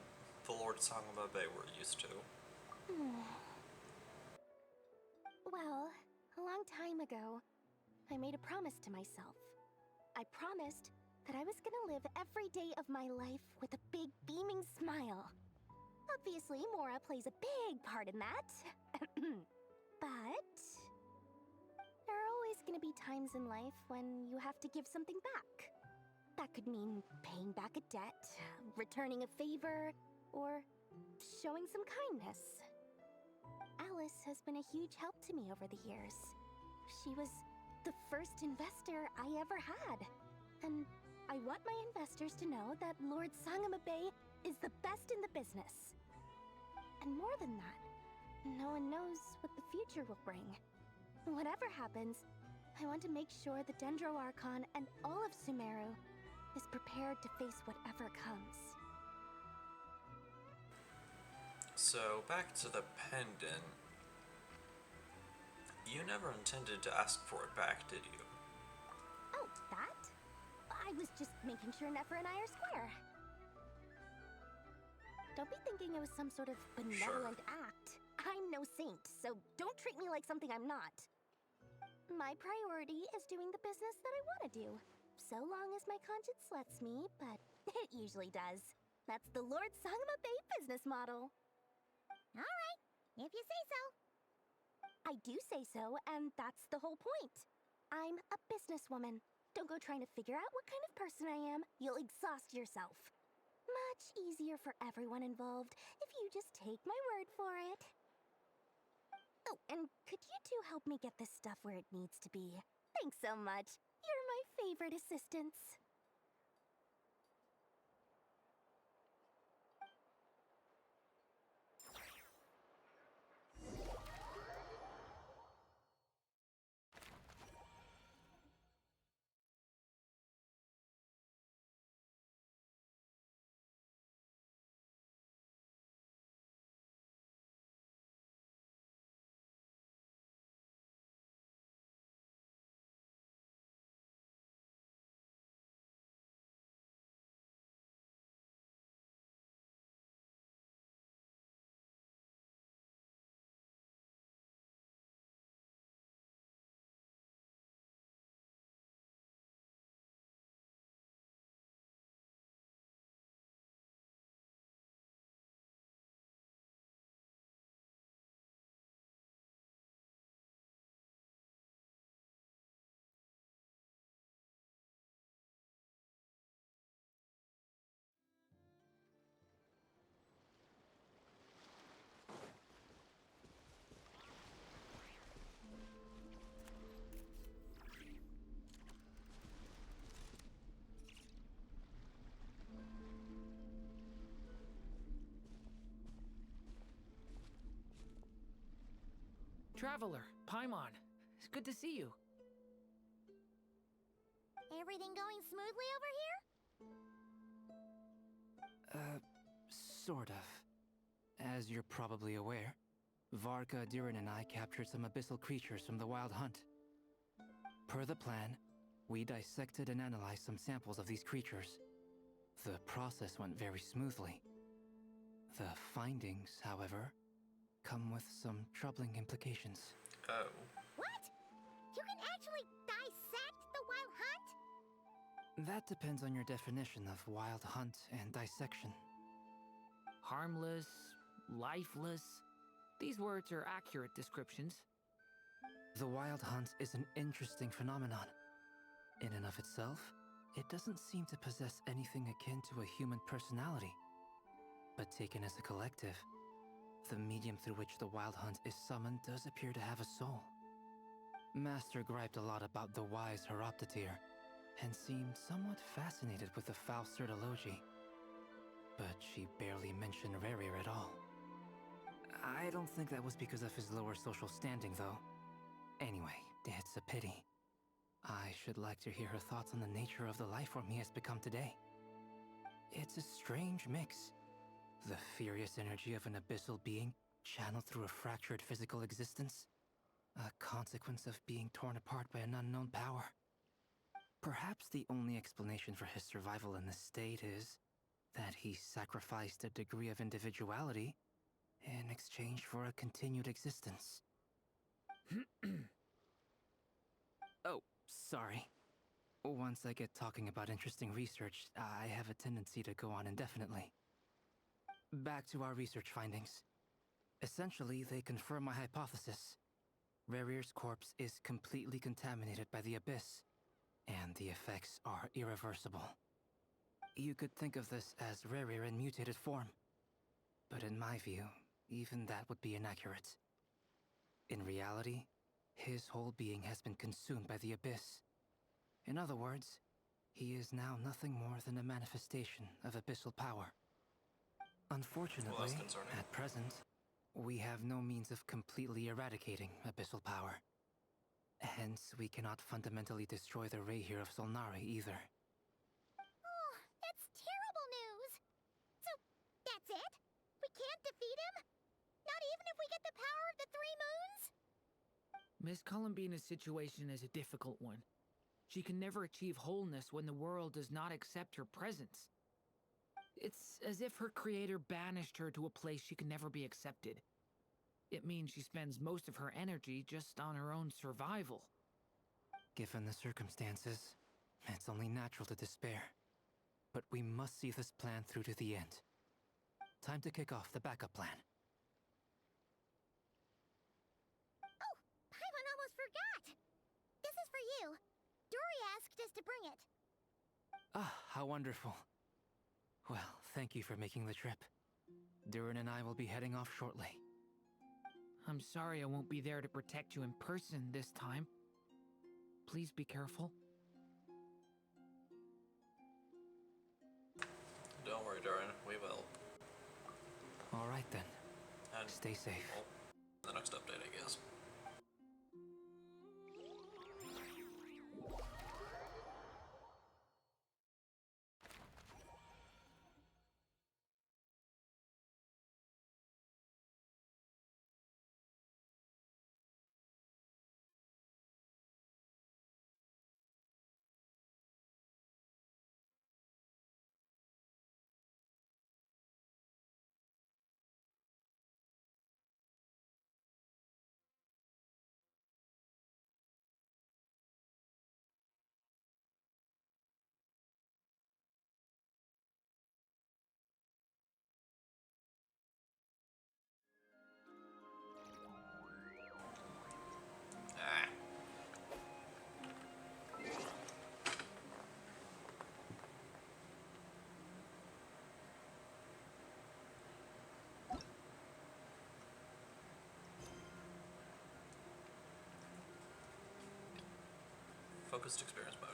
Bay we're used to. Well, a long time ago, I made a promise to myself. I promised that I was gonna live every day of my life with a big beaming smile. Obviously, Mora plays a big part in that. But there are always gonna be times in life when you have to give something back. That could mean paying back a debt, returning a favor, or showing some kindness. Alice has been a huge help to me over the years. She was the first investor I ever had. And I want my investors to know that Lord Sangama Bay is the best in the business. And more than that, no one knows what the future will bring. Whatever happens, I want to make sure the Dendro Archon and all of Sumeru is prepared to face whatever comes. So, back to the pendant. You never intended to ask for it back, did you? Oh, that? I was just making sure Nefer and I are square. Don't be thinking it was some sort of benevolent act. I'm no saint, so don't treat me like something I'm not. My priority is doing the business that I want to do, so long as my conscience lets me, but it usually does. That's the Lord Sangama Bay business model. Alright, if you say so. I do say so, and that's the whole point. I'm a businesswoman. Don't go trying to figure out what kind of person I am. You'll exhaust yourself. Much easier for everyone involved if you just take my word for it. Oh, and could you two help me get this stuff where it needs to be? Thanks so much. You're my favorite assistants. Traveler, Paimon. It's good to see you. Everything going smoothly over here? Sort of. As you're probably aware, Varka, Durin, and I captured some abyssal creatures from the Wild Hunt. Per the plan, we dissected and analyzed some samples of these creatures. The process went very smoothly. The findings, however, come with some troubling implications. Oh. What? You can actually dissect the Wild Hunt? That depends on your definition of Wild Hunt and dissection. Harmless, lifeless. These words are accurate descriptions. The Wild Hunt is an interesting phenomenon. In and of itself, it doesn't seem to possess anything akin to a human personality. But taken as a collective, the medium through which the Wild Hunt is summoned does appear to have a soul. Master griped a lot about the wise Horoptotire, and seemed somewhat fascinated with the foul Certology. But she barely mentioned Rerir at all. I don't think that was because of his lower social standing, though. Anyway, it's a pity. I should like to hear her thoughts on the nature of the lifeform he has become today. It's a strange mix. The furious energy of an abyssal being channeled through a fractured physical existence. A consequence of being torn apart by an unknown power. Perhaps the only explanation for his survival in this state is that he sacrificed a degree of individuality in exchange for a continued existence. Oh, sorry. Once I get talking about interesting research, I have a tendency to go on indefinitely. Back to our research findings. Essentially, they confirm my hypothesis. Rerir's corpse is completely contaminated by the Abyss, and the effects are irreversible. You could think of this as Rerir in mutated form. But in my view, even that would be inaccurate. In reality, his whole being has been consumed by the Abyss. In other words, he is now nothing more than a manifestation of abyssal power. Unfortunately, at present, we have no means of completely eradicating abyssal power. Hence, we cannot fundamentally destroy the Reihir of Solnari either. Oh, that's terrible news! So, that's it? We can't defeat him? Not even if we get the power of the Three Moons? Miss Columbina's situation is a difficult one. She can never achieve wholeness when the world does not accept her presence. It's as if her creator banished her to a place she can never be accepted. It means she spends most of her energy just on her own survival. Given the circumstances, it's only natural to despair. But we must see this plan through to the end. Time to kick off the backup plan. Oh, Paimon almost forgot! This is for you. Dory asked us to bring it. Ah, how wonderful. Well, thank you for making the trip. Durin and I will be heading off shortly. I'm sorry I won't be there to protect you in person this time. Please be careful. Don't worry, Durin. We will. All right then. And stay safe. Well, the next update, I guess. Focused experience mode.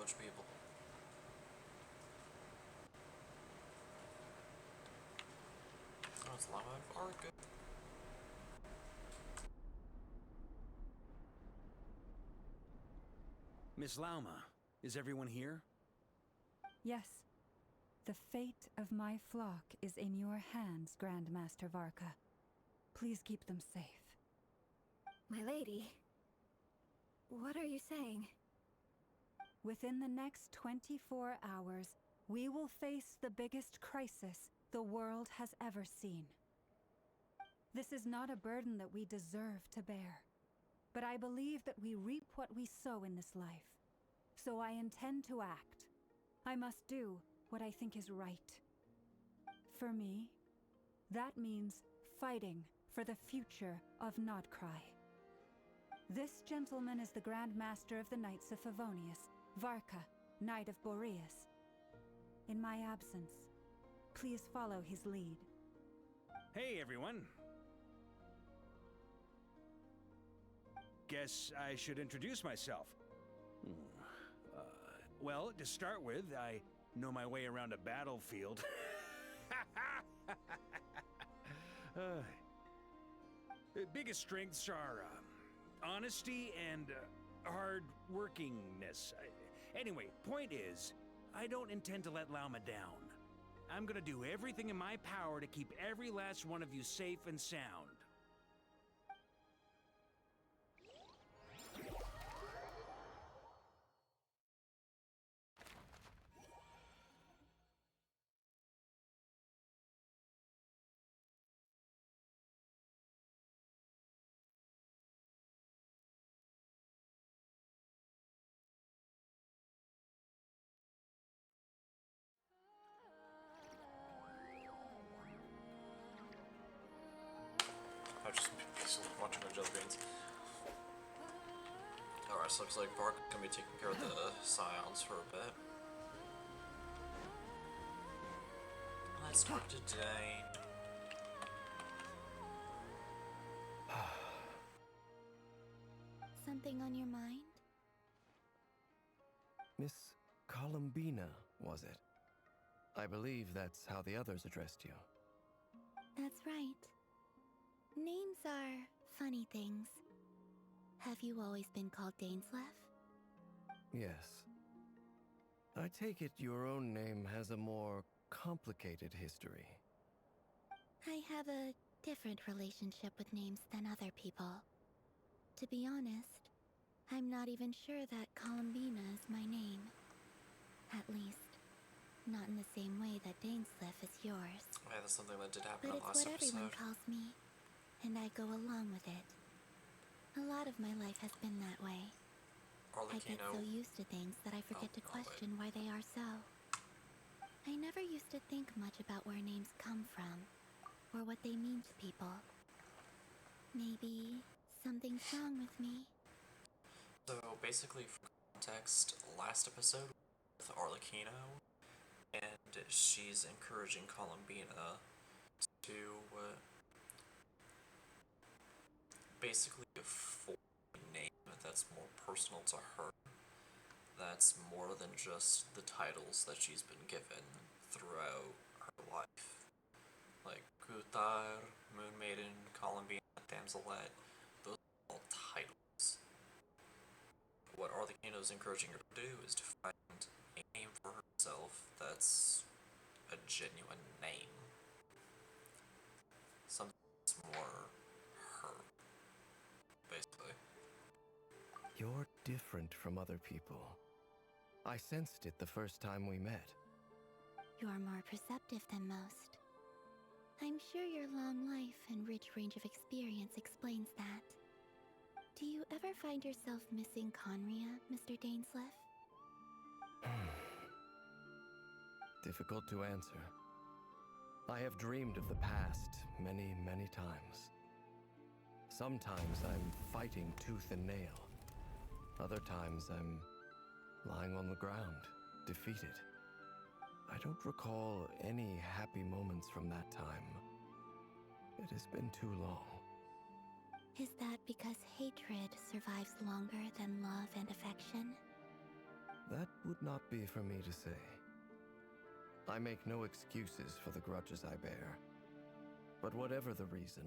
bunch of people. Oh, it's lava and Varka. Miss Lauma, is everyone here? Yes. The fate of my flock is in your hands, Grandmaster Varka. Please keep them safe. My lady, what are you saying? Within the next 24 hours, we will face the biggest crisis the world has ever seen. This is not a burden that we deserve to bear, but I believe that we reap what we sow in this life. So I intend to act. I must do what I think is right. For me, that means fighting for the future of Nodcry. This gentleman is the Grand Master of the Knights of Favonius, Varka, Knight of Boreas. In my absence, please follow his lead. Hey, everyone. Guess I should introduce myself. Well, to start with, I know my way around a battlefield. The biggest strengths are honesty and hard-workingness. Anyway, point is, I don't intend to let Lauma down. I'm gonna do everything in my power to keep every last one of you safe and sound. I've just been watching the jelly beans. Alright, so looks like Bark gonna be taking care of the scions for a bit. Let's talk to Dane. Something on your mind? Miss Columbina, was it? I believe that's how the others addressed you. That's right. Names are funny things. Have you always been called Dainsleif? Yes. I take it your own name has a more complicated history. I have a different relationship with names than other people. To be honest, I'm not even sure that Columbina is my name. At least, not in the same way that Dainsleif is yours. Yeah, that's something that did happen But in it's last what everyone episode. calls me, and I go along with it. A lot of my life has been that way. I get so used to things that I forget to question why they are so. I never used to think much about where names come from, or what they mean to people. Maybe something's wrong with me. So basically, for context, last episode with Arlecchino, and she's encouraging Columbina to basically afford a name that's more personal to her. That's more than just the titles that she's been given throughout her life. Like Guthar, Moon Maiden, Columbina, Damselette, those are all titles. What Arlecchino's encouraging her to do is to find a name for herself that's a genuine name. Something that's more her, basically. You're different from other people. I sensed it the first time we met. You're more perceptive than most. I'm sure your long life and rich range of experience explains that. Do you ever find yourself missing Conria, Mr. Dainsleif? Difficult to answer. I have dreamed of the past many, many times. Sometimes I'm fighting tooth and nail. Other times I'm lying on the ground, defeated. I don't recall any happy moments from that time. It has been too long. Is that because hatred survives longer than love and affection? That would not be for me to say. I make no excuses for the grudges I bear. But whatever the reason,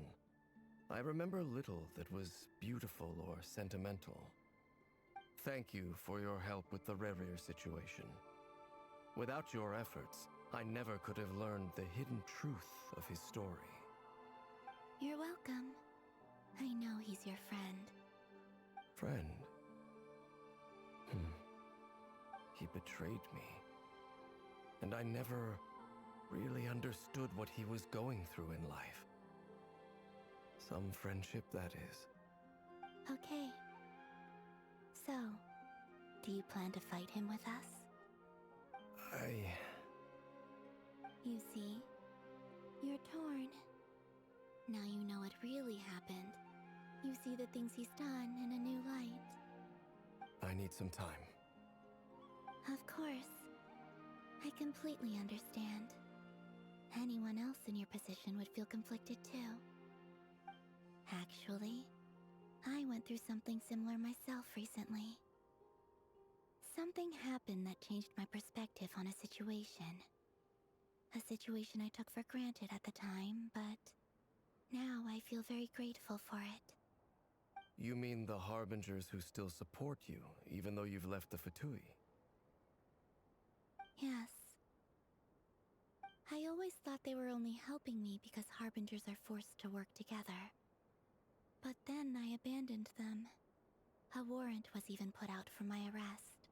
I remember little that was beautiful or sentimental. Thank you for your help with the Rerir situation. Without your efforts, I never could have learned the hidden truth of his story. You're welcome. I know he's your friend. Friend? He betrayed me. And I never really understood what he was going through in life. Some friendship, that is. Okay. So, do you plan to fight him with us? You see, you're torn. Now you know what really happened. You see the things he's done in a new light. I need some time. Of course. I completely understand. Anyone else in your position would feel conflicted too. Actually, I went through something similar myself recently. Something happened that changed my perspective on a situation. A situation I took for granted at the time, but now I feel very grateful for it. You mean the Harbingers who still support you, even though you've left the Fatui? Yes. I always thought they were only helping me because Harbingers are forced to work together. But then I abandoned them. A warrant was even put out for my arrest.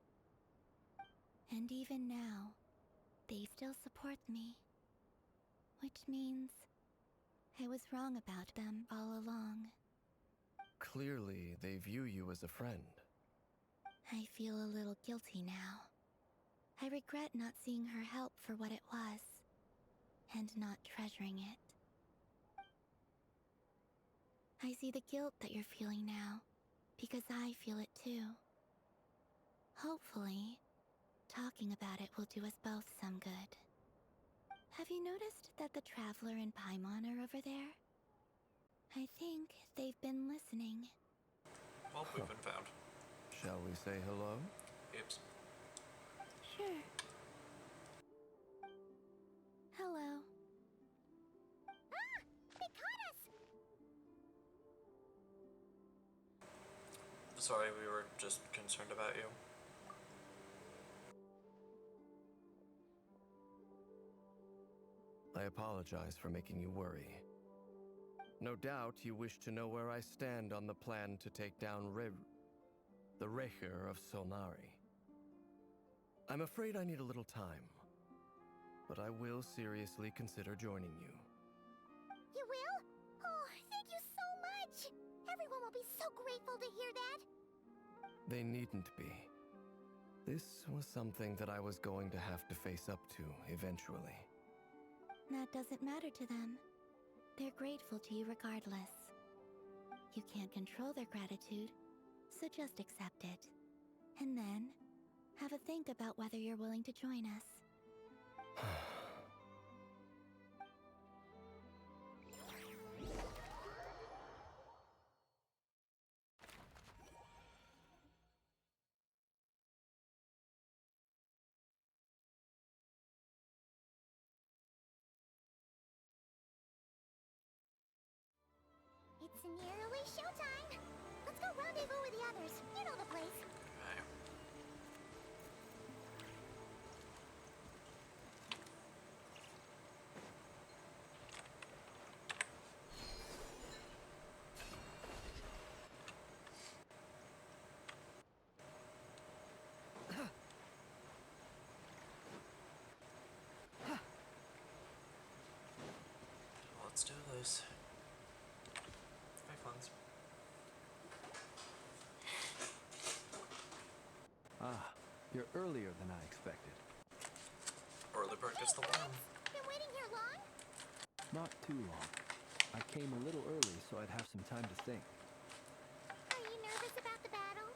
And even now, they still support me. Which means I was wrong about them all along. Clearly, they view you as a friend. I feel a little guilty now. I regret not seeing her help for what it was, and not treasuring it. I see the guilt that you're feeling now, because I feel it too. Hopefully, talking about it will do us both some good. Have you noticed that the Traveler and Paimon are over there? I think they've been listening. Well, we've been found. Shall we say hello? Oops. Sure. Hello. Ah! They caught us! Sorry, we were just concerned about you. I apologize for making you worry. No doubt you wish to know where I stand on the plan to take down the Recher of Solnari. I'm afraid I need a little time, but I will seriously consider joining you. You will? Oh, thank you so much! Everyone will be so grateful to hear that! They needn't be. This was something that I was going to have to face up to eventually. That doesn't matter to them. They're grateful to you regardless. You can't control their gratitude, so just accept it. And then, have a think about whether you're willing to join us. It's nearly showtime! Let's go rendezvous with the others. You know the place. Okay. Let's do this. Hi, Fonz. Ah, you're earlier than I expected. Early bird gets the worm. Been waiting here long? Not too long. I came a little early so I'd have some time to think. Are you nervous about the battle?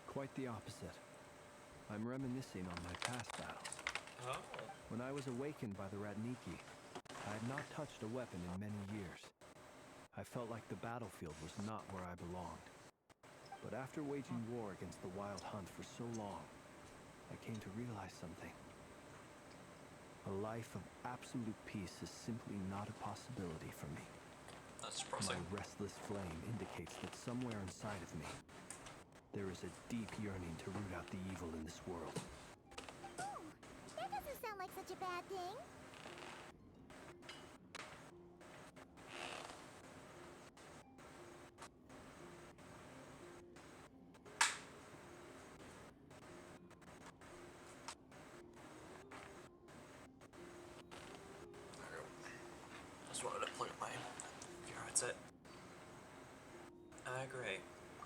Quite the opposite. I'm reminiscing on my past battles. Oh. When I was awakened by the Ratniki, I had not touched a weapon in many years. I felt like the battlefield was not where I belonged. But after waging war against the Wild Hunt for so long, I came to realize something. A life of absolute peace is simply not a possibility for me. That's depressing. My restless flame indicates that somewhere inside of me, there is a deep yearning to root out the evil in this world. Ooh, that doesn't sound like such a bad thing. Just wanted to plug in my VR headset. Great.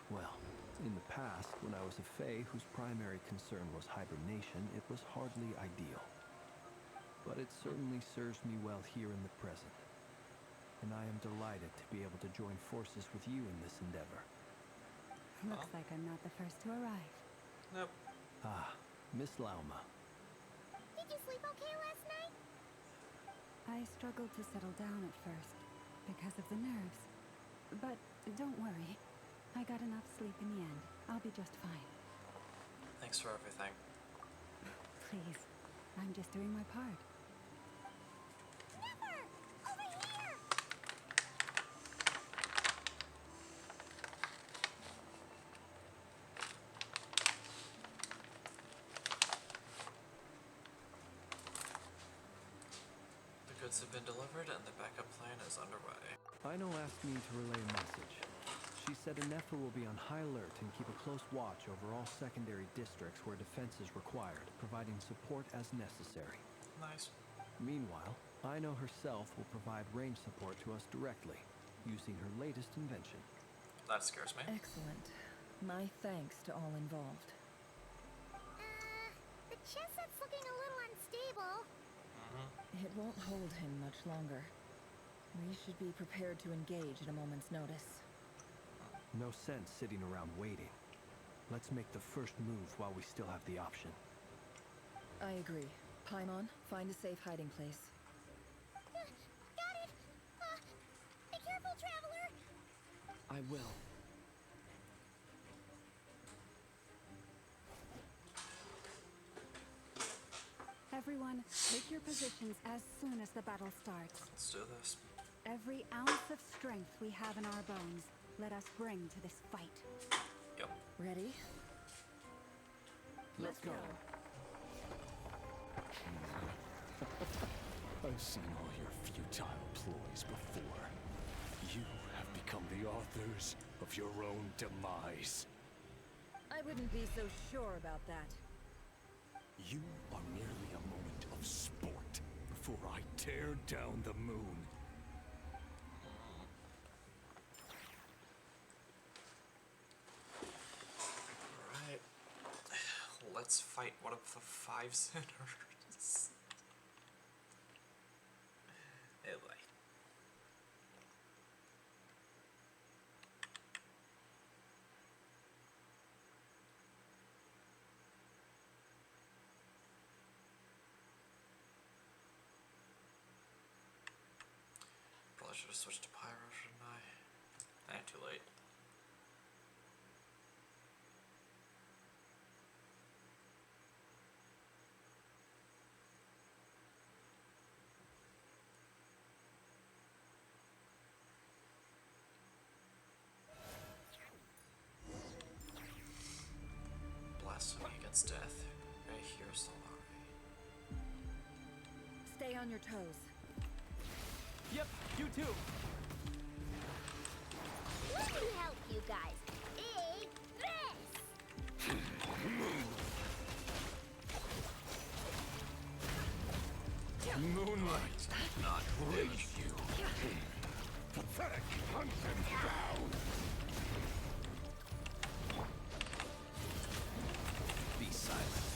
Well, in the past, when I was a Fae whose primary concern was hibernation, it was hardly ideal. But it certainly serves me well here in the present. And I am delighted to be able to join forces with you in this endeavor. Looks like I'm not the first to arrive. Nope. Ah, Miss Lauma. Did you sleep okay last night? I struggled to settle down at first because of the nerves. But don't worry. I got enough sleep in the end. I'll be just fine. Thanks for everything. Please. I'm just doing my part. Never! Over here! The goods have been delivered and the backup plan is underway. Aino asked me to relay a message. She said Anefa will be on high alert and keep a close watch over all secondary districts where defense is required, providing support as necessary. Nice. Meanwhile, Aino herself will provide range support to us directly, using her latest invention. That scares me. Excellent. My thanks to all involved. The chest set's looking a little unstable. It won't hold him much longer. We should be prepared to engage at a moment's notice. No sense sitting around waiting. Let's make the first move while we still have the option. I agree. Paimon, find a safe hiding place. Got it! Be careful, traveler! I will. Everyone, take your positions as soon as the battle starts. Let's do this. Every ounce of strength we have in our bones, let us bring to this fight. Yep. Ready? Let's go. I've seen all your futile ploys before. You have become the authors of your own demise. I wouldn't be so sure about that. You are merely a moment of sport before I tear down the moon. Alright. Let's fight one of the 5 sinners. Anyway. Probably should have switched to Pyro, shouldn't I? Too late. Blasphemy against death. Right here, Solari. Stay on your toes. Yep, you too. Let me help you guys. Big this! Moonlight not raise you. Pathetic, hunt them down. Be silent.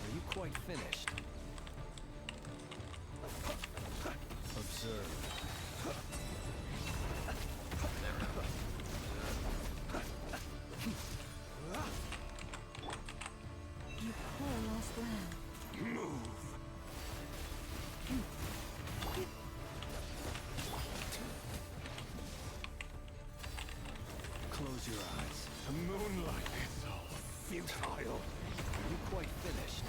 Are you quite finished? Observe. You poor lost lamb. Move. Close your eyes. The moonlight is all futile. Are you quite finished?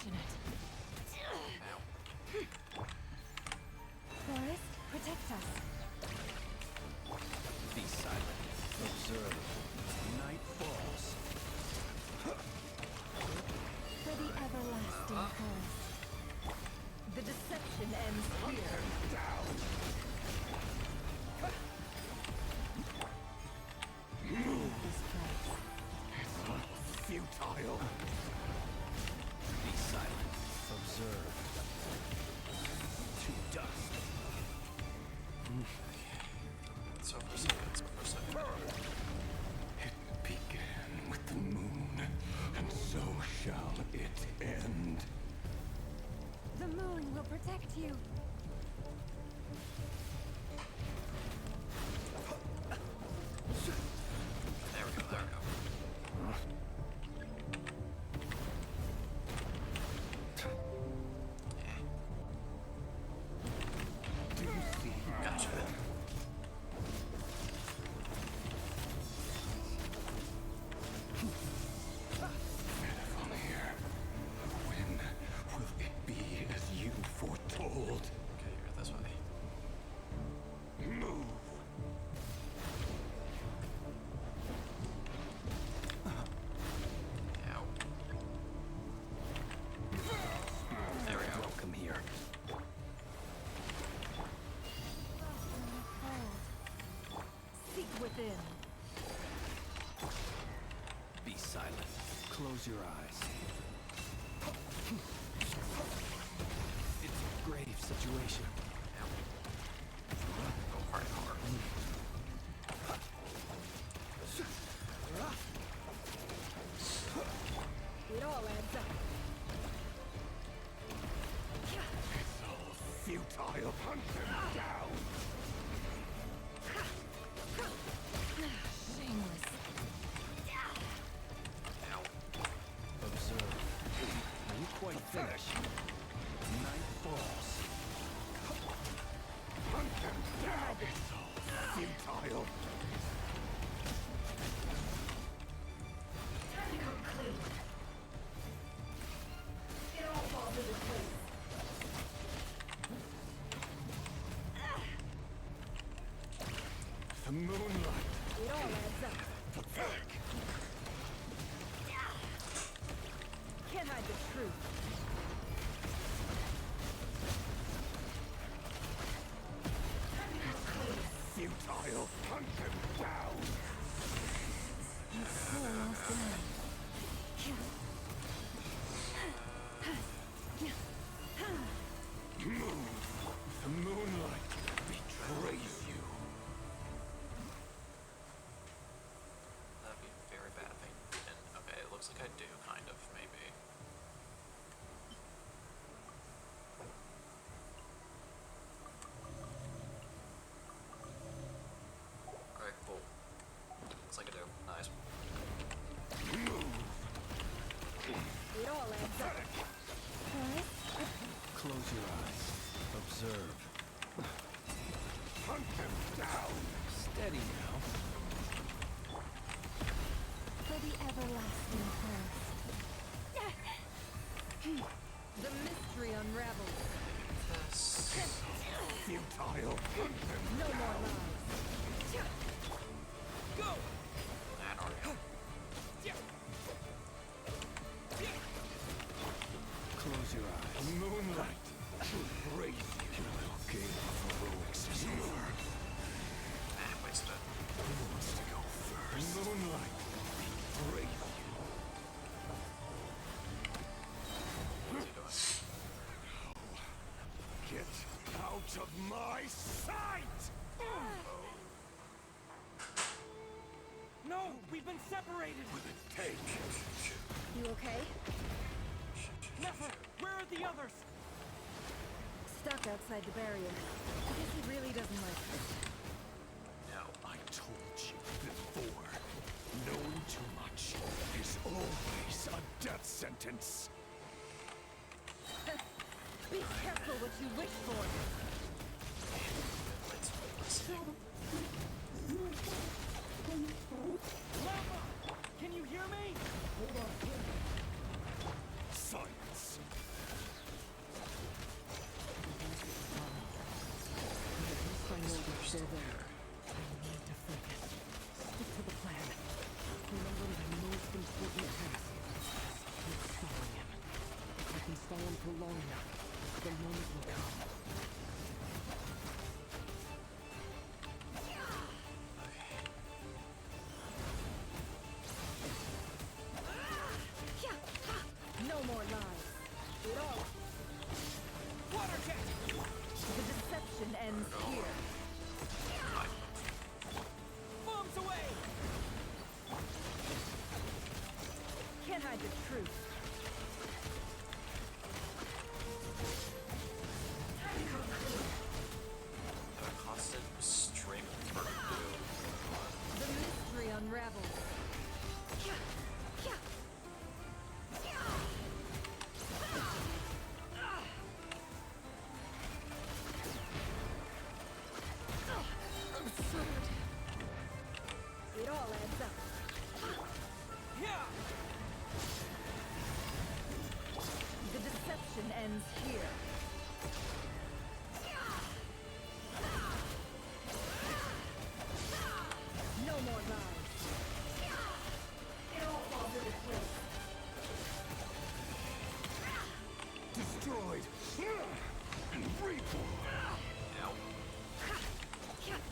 unfortunate. Forest, protect us. Be silent. Observe. Night falls. For the everlasting forest. The deception ends here. Leave this place. Futile. Be silent. Observe. To dust. So for a second, It began with the moon, and so shall it end. The moon will protect you. There we go, there we go. Do you see? Gotcha. From here, when will it be as you foretold? Okay, you're this way. Move. Ow. There we go. Welcome here. Seek within. Be silent. Close your eyes. It's a grave situation. Go hard and hard. It all adds up. It's all futile. Hunt them down. Shameless. Ow. Observe. Are you quite finished? Night falls. Hunt them down. It's all futile. The moonlight. It all adds up. Pathetic. Can't hide the truth. Futile. Hunt them down. Almost done. Move. The moonlight betrays you. That'd be very bad if I didn't. Okay, it looks like I do, kind of, maybe. Alright, cool. Looks like I do. Nice. It all adds up. Forest, Close your eyes. Observe. Hunt them down. Steady now. for the everlasting forest. The mystery unravels. Futile. Hunt them No down. more lies. Go! That already. Close your eyes. Moonlight will raise you. Your little game of heroics is over. Nah, wasted it. Who wants to go first? Moonlight betrays you. What's he doing? Get out of my sight! No, we've been separated. Will it take? You okay? Never. Where are the others? Stuck outside the barrier. I guess he really doesn't like us. No. I told you before. Knowing too much is always a death sentence. Be careful what you wish for. Let's listen. Lama! Can you hear me? Silence. Stay there. I need to focus. Stick to the plan. Remember my most important task. Keep stalling him. If I can stall him for long enough, the moment will come. No more lies. It all. Water jet! The deception ends here. Bombs away! Can't hide the truth. A constant stream of doom. The mystery unravels. Absurd. It all adds up. The deception ends here. No more lies. It all falls into place. Destroyed and reborn. Ow.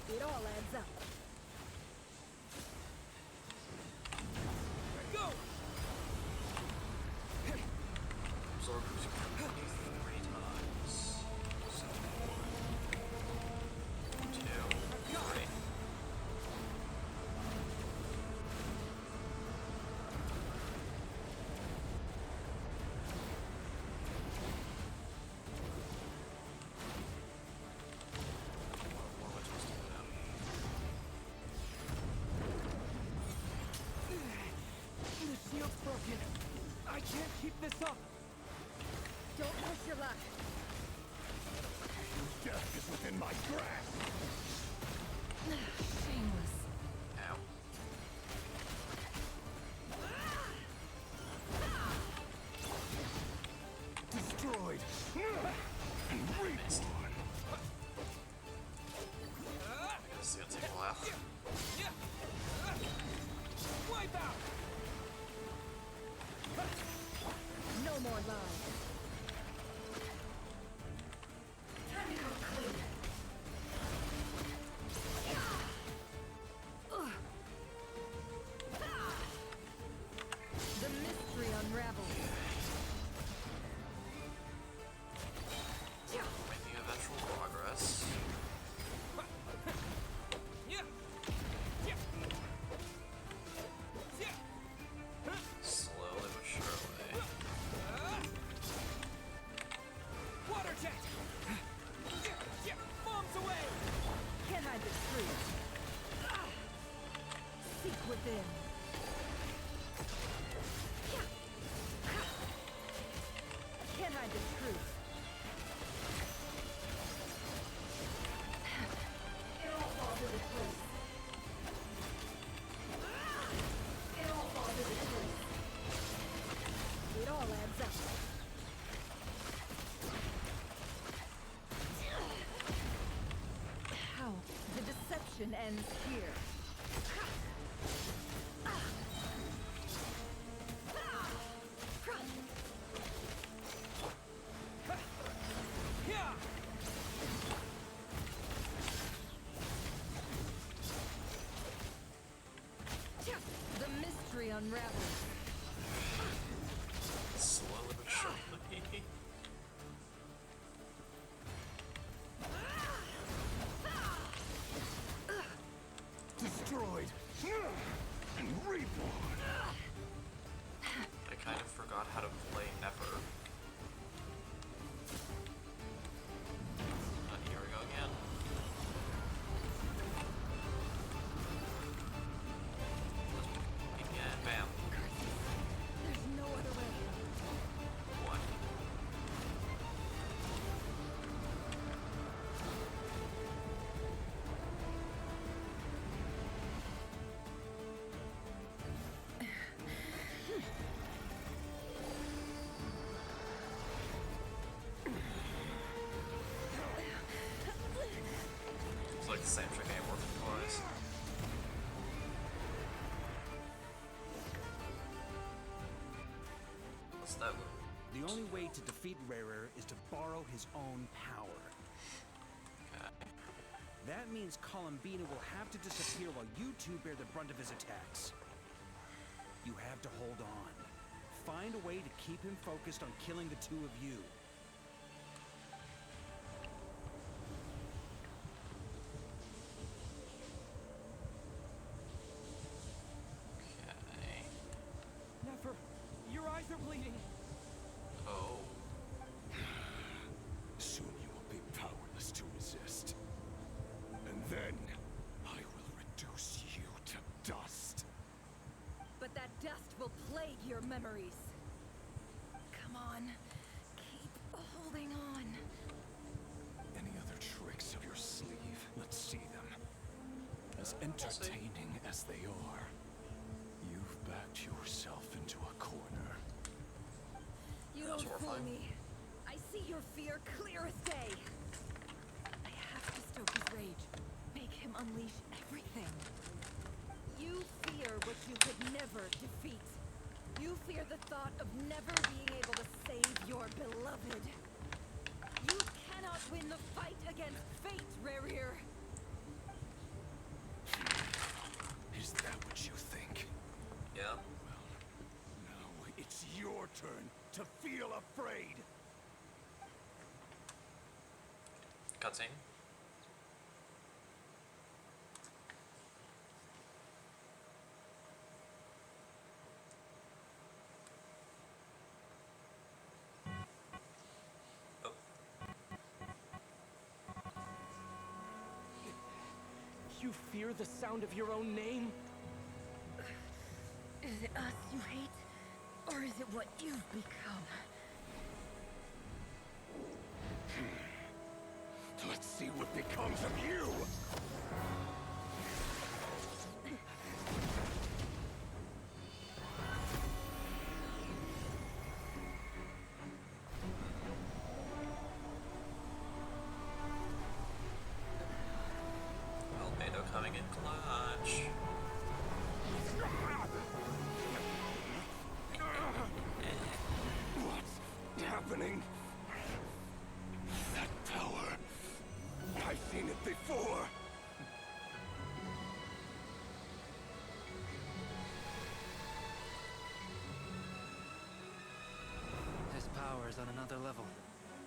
It all adds up. Go! Absorb losing 3 times. So 1, 2, 3. What am I supposed to do now? The shield's broken. I can't keep this up. Don't push your luck. Death is within my grasp. Shameless. Ow. Destroyed and reborn. I guess it's gonna take a while. Wipe out! No more lies. The mystery unravels. Making eventual progress. Slowly but surely. Water jet! Bombs away! Can't hide the truth. Seek within. Can't hide the truth. It all falls into place. It all falls into place. It all adds up. How? The deception ends here. The mystery unravels. Slowly but surely. Destroyed and reborn. I kind of forgot how to play Never. And here we go again. Again, bam. the same trick ain't working twice. What's that move? The only way to defeat Rarer is to borrow his own power. Okay. That means Columbina will have to disappear while you two bear the brunt of his attacks. You have to hold on. Find a way to keep him focused on killing the two of you. Okay. Never. Your eyes are bleeding. Oh. Soon you will be powerless to resist. And then, I will reduce you to dust. But that dust will plague your memories. Come on. Keep holding on. Any other tricks up your sleeve? Let's see them. As entertaining as they are, you've backed yourself into a corner. You That's don't fool horrifying. me. I see your fear clear as day. I have to stoke his rage. Make him unleash everything. You fear what you could never defeat. You fear the thought of never being able to save your beloved. You cannot win the fight against fate, Rerir. Is that what you think? Yeah. Now it's your turn to feel afraid. Cutscene. Oh. You fear the sound of your own name? Is it us you hate? Or is it what you've become? Let's see what becomes of you! Albedo coming in clutch. What's happening? That power. I've seen it before. His power is on another level.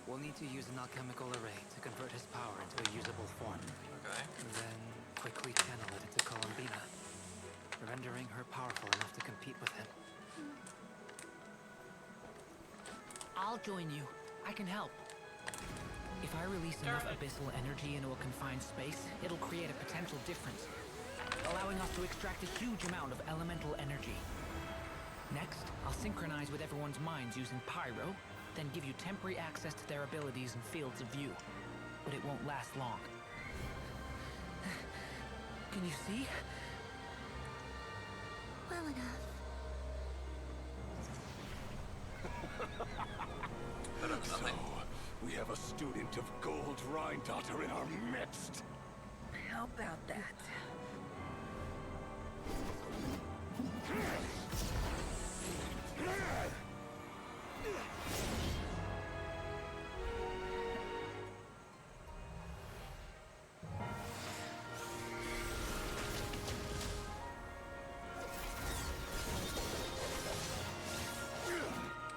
We'll need to use an alchemical array to convert his power into a usable form. Okay. Then quickly channel it into Columbina, rendering her powerful enough to compete with him. I'll join you. I can help. If I release enough abyssal energy into a confined space, it'll create a potential difference, allowing us to extract a huge amount of elemental energy. Next, I'll synchronize with everyone's minds using Pyro, then give you temporary access to their abilities and fields of view. But it won't last long. Can you see? Well enough. Better than nothing. We have a student of Gold Rhine-Daughter in our midst. How about that?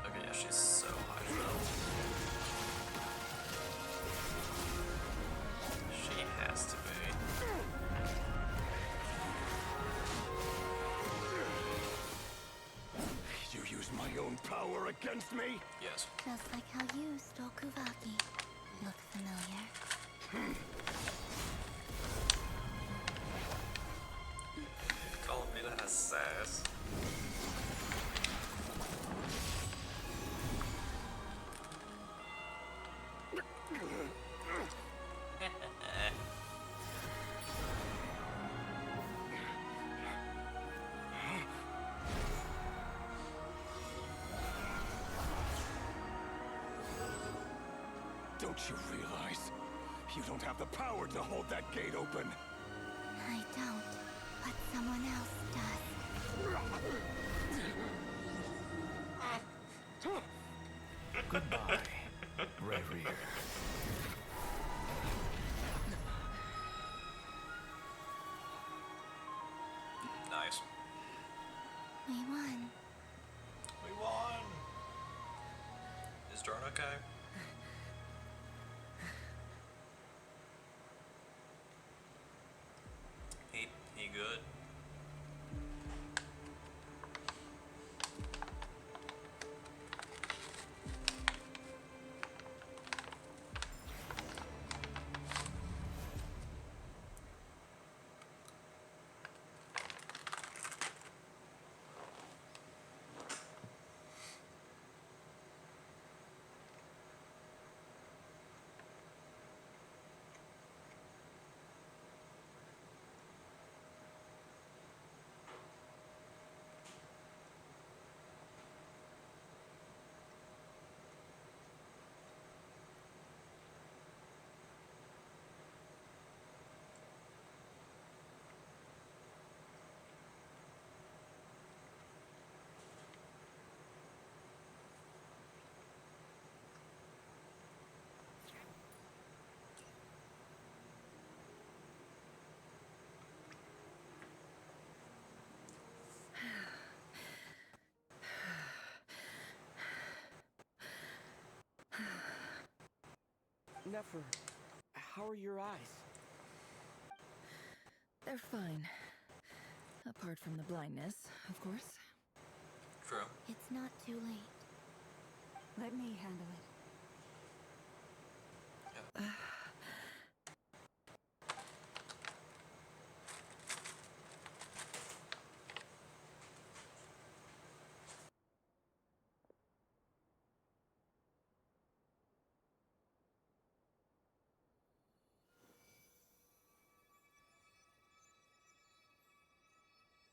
Okay, yeah, she's so high though. She has to be. You use my own power against me? Yes. Just like how you stole Kuvaki. Look familiar? Columbina has sass. Don't you realize? You don't have the power to hold that gate open. I don't, but someone else does. Goodbye, Reverie. Nice. We won. We won! Is Jordan okay? He good? Nefer, how are your eyes? They're fine. Apart from the blindness, of course. True. It's not too late. Let me handle it.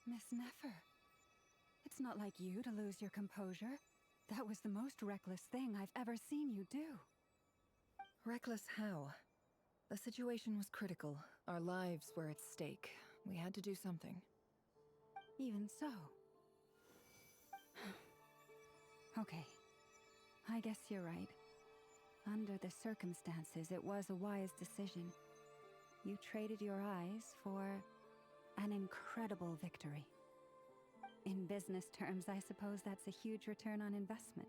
Miss Nefer, it's not like you to lose your composure. That was the most reckless thing I've ever seen you do. Reckless how? The situation was critical. Our lives were at stake. We had to do something. Even so. Okay. I guess you're right. Under the circumstances, it was a wise decision. You traded your eyes for an incredible victory. In business terms, I suppose that's a huge return on investment.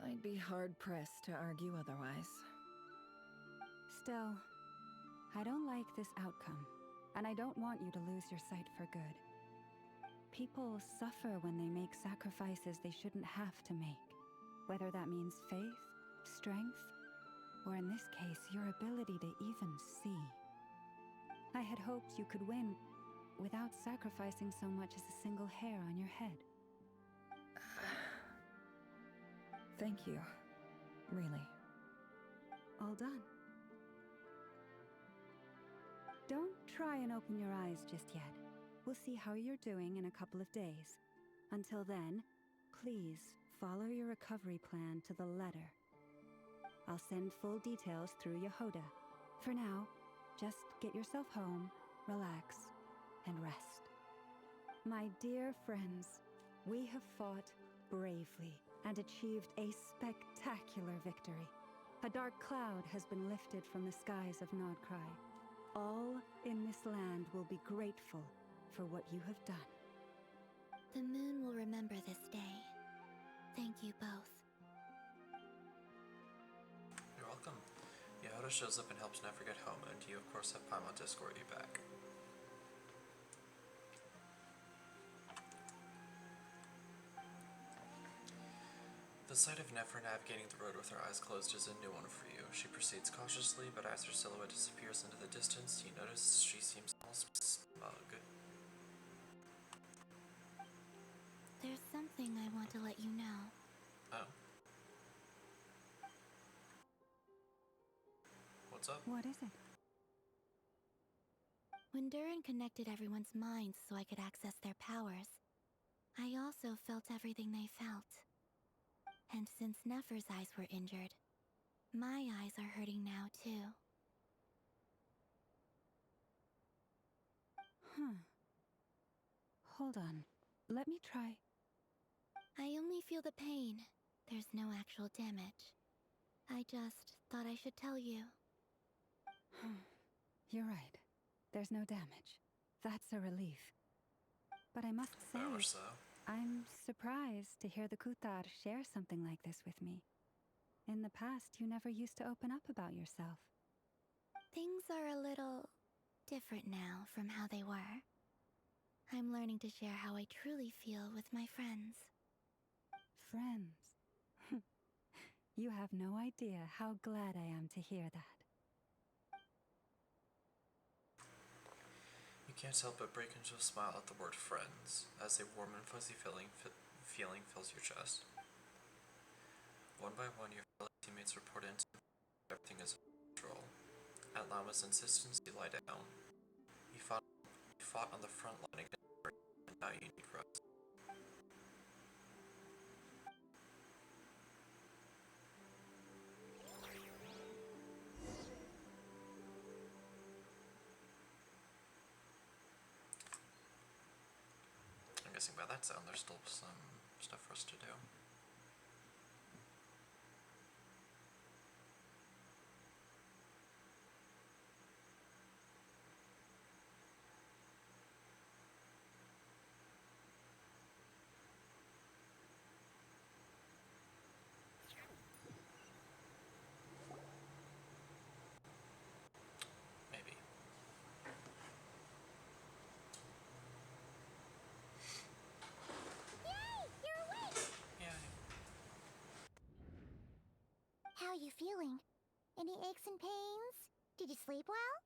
I'd be hard-pressed to argue otherwise. Still, I don't like this outcome, and I don't want you to lose your sight for good. People suffer when they make sacrifices they shouldn't have to make, whether that means faith, strength, or in this case, your ability to even see. I had hoped you could win without sacrificing so much as a single hair on your head. Thank you. Really. All done. Don't try and open your eyes just yet. We'll see how you're doing in a couple of days. Until then, please follow your recovery plan to the letter. I'll send full details through Yehoda. For now, just get yourself home, relax, and rest. My dear friends, we have fought bravely and achieved a spectacular victory. A dark cloud has been lifted from the skies of Nodcry. All in this land will be grateful for what you have done. The moon will remember this day. Thank you both. You're welcome. Yehoda shows up and helps Nefer get home, and you of course have Paimon to escort you back. The sight of Nefer navigating the road with her eyes closed is a new one for you. She proceeds cautiously, but as her silhouette disappears into the distance, you notice she seems almost smug. There's something I want to let you know. Oh. What's up? What is it? When Durin connected everyone's minds so I could access their powers, I also felt everything they felt. And since Nefer's eyes were injured, my eyes are hurting now too. Hold on. Let me try. I only feel the pain. There's no actual damage. I just thought I should tell you. You're right. There's no damage. That's a relief. But I must say, Or so. I'm surprised to hear the Kutar share something like this with me. In the past, you never used to open up about yourself. Things are a little different now from how they were. I'm learning to share how I truly feel with my friends. Friends. You have no idea how glad I am to hear that. You can't help but break into a smile at the word friends, as a warm and fuzzy feeling fills your chest. One by one, your fellow teammates report in everything is under control. At Lama's insistence, you lie down. You fought on the front line against her, and now you need rest. I'm guessing by that sound there's still some stuff for us to do. Maybe. Yay! You're awake! Yeah. How are you feeling? Any aches and pains? Did you sleep well?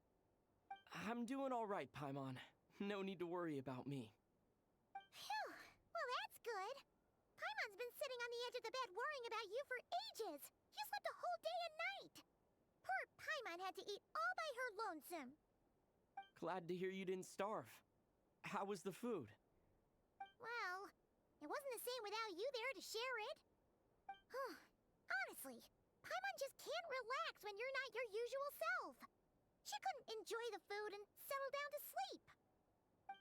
I'm doing all right, Paimon. No need to worry about me. Phew! Well, that's good. Paimon's been sitting on the edge of the bed worrying about you for ages. You slept a whole day and night. Poor Paimon had to eat all by her lonesome. Glad to hear you didn't starve. How was the food? Well, it wasn't the same without you there to share it. Honestly, Paimon just can't relax when you're not your usual self. She couldn't enjoy the food and settle down to sleep.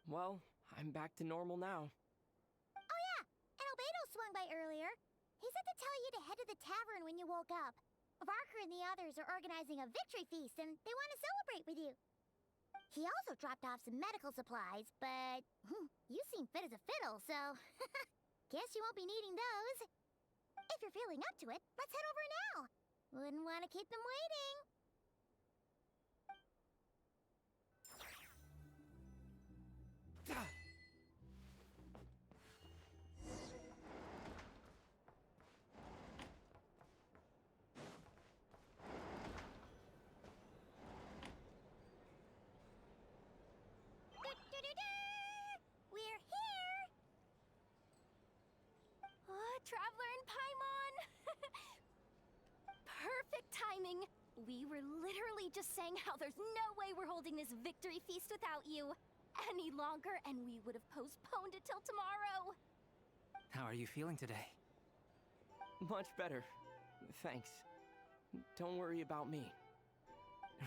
Well, I'm back to normal now. Oh yeah, and Albedo swung by earlier. He said to tell you to head to the tavern when you woke up. Varker and the others are organizing a victory feast and they want to celebrate with you. He also dropped off some medical supplies, but you seem fit as a fiddle, so guess you won't be needing those. If you're feeling up to it, let's head over now. Wouldn't want to keep them waiting. We're here! Oh, Traveler and Paimon! Perfect timing! We were literally just saying how there's no way we're holding this victory feast without you any longer, and we would have postponed it till tomorrow. How are you feeling today? Much better. Thanks. Don't worry about me.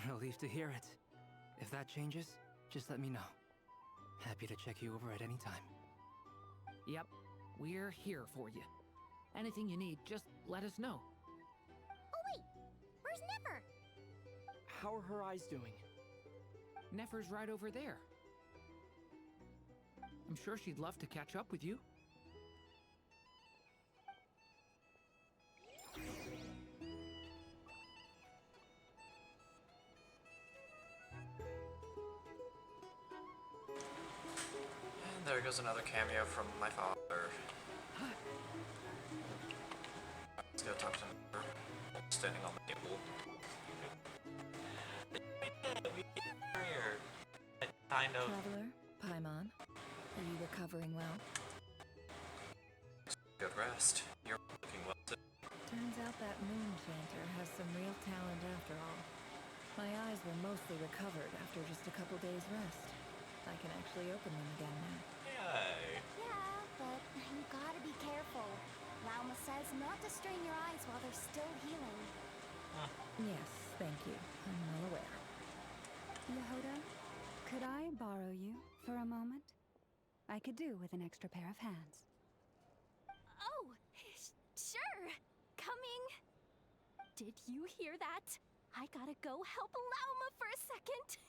Relieved to hear it. If that changes, just let me know. Happy to check you over at any time. Yep, we're here for you. Anything you need, just let us know. Oh wait, where's Nefer? How are her eyes doing? Nefer's right over there. I'm sure she'd love to catch up with you. And there goes another cameo from my father. Let's go talk to her. Standing on the table. Kind of. Traveler, Paimon, are you recovering well? Good rest. You're looking well too. Turns out that moon chanter has some real talent after all. My eyes were mostly recovered after just a couple days' rest. I can actually open them again now. Yay. Yeah, but you gotta be careful. Lauma says not to strain your eyes while they're still healing. Yes, thank you. I'm well aware. Yehoda, could I borrow you for a moment? I could do with an extra pair of hands. Oh, sure. Coming. Did you hear that? I gotta go help Lauma for a second.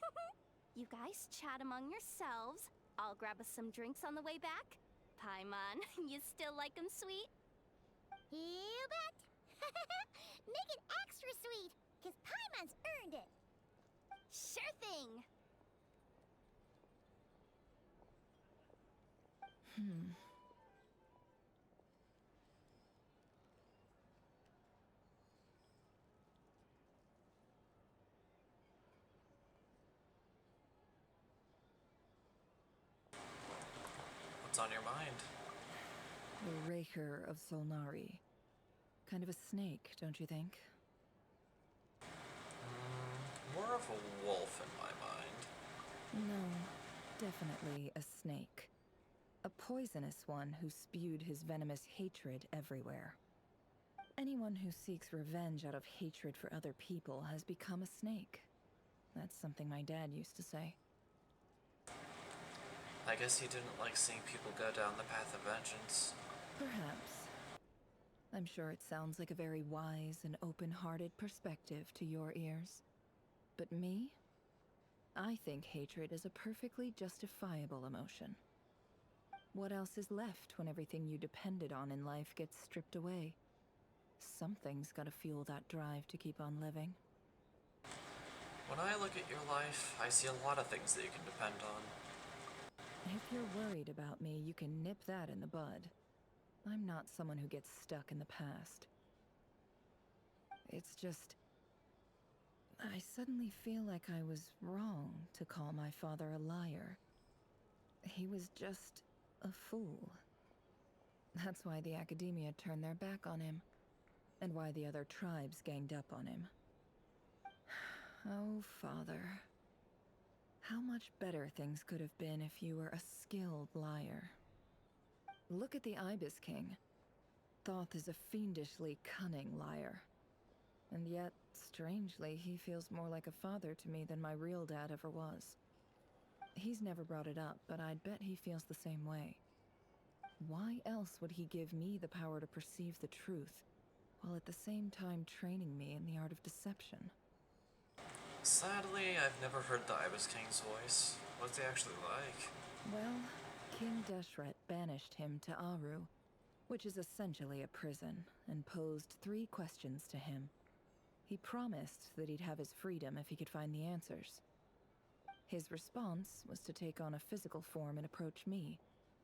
You guys chat among yourselves. I'll grab us some drinks on the way back. Paimon, you still like 'em sweet? You bet. Make it extra sweet, because Paimon's earned it. Sure thing. What's on your mind? The Raker of Solnari. Kind of a snake, don't you think? More of a wolf in my mind. No, definitely a snake. A poisonous one who spewed his venomous hatred everywhere. Anyone who seeks revenge out of hatred for other people has become a snake. That's something my dad used to say. I guess he didn't like seeing people go down the path of vengeance. Perhaps. I'm sure it sounds like a very wise and open-hearted perspective to your ears. But me? I think hatred is a perfectly justifiable emotion. What else is left when everything you depended on in life gets stripped away? Something's gotta fuel that drive to keep on living. When I look at your life, I see a lot of things that you can depend on. If you're worried about me, you can nip that in the bud. I'm not someone who gets stuck in the past. It's just... I suddenly feel like I was wrong to call my father a liar. He was just a fool. That's why the Academia turned their back on him, and why the other tribes ganged up on him. Oh, Father. How much better things could have been if you were a skilled liar. Look at the Ibis King. Thoth is a fiendishly cunning liar. And yet, strangely, he feels more like a father to me than my real dad ever was. He's never brought it up, but I'd bet he feels the same way. Why else would he give me the power to perceive the truth, while at the same time training me in the art of deception? Sadly, I've never heard the Ibis King's voice. What's he actually like? Well, King Deshret banished him to Aru, which is essentially a prison, and posed 3 questions to him. He promised that he'd have his freedom if he could find the answers. His response was to take on a physical form and approach me,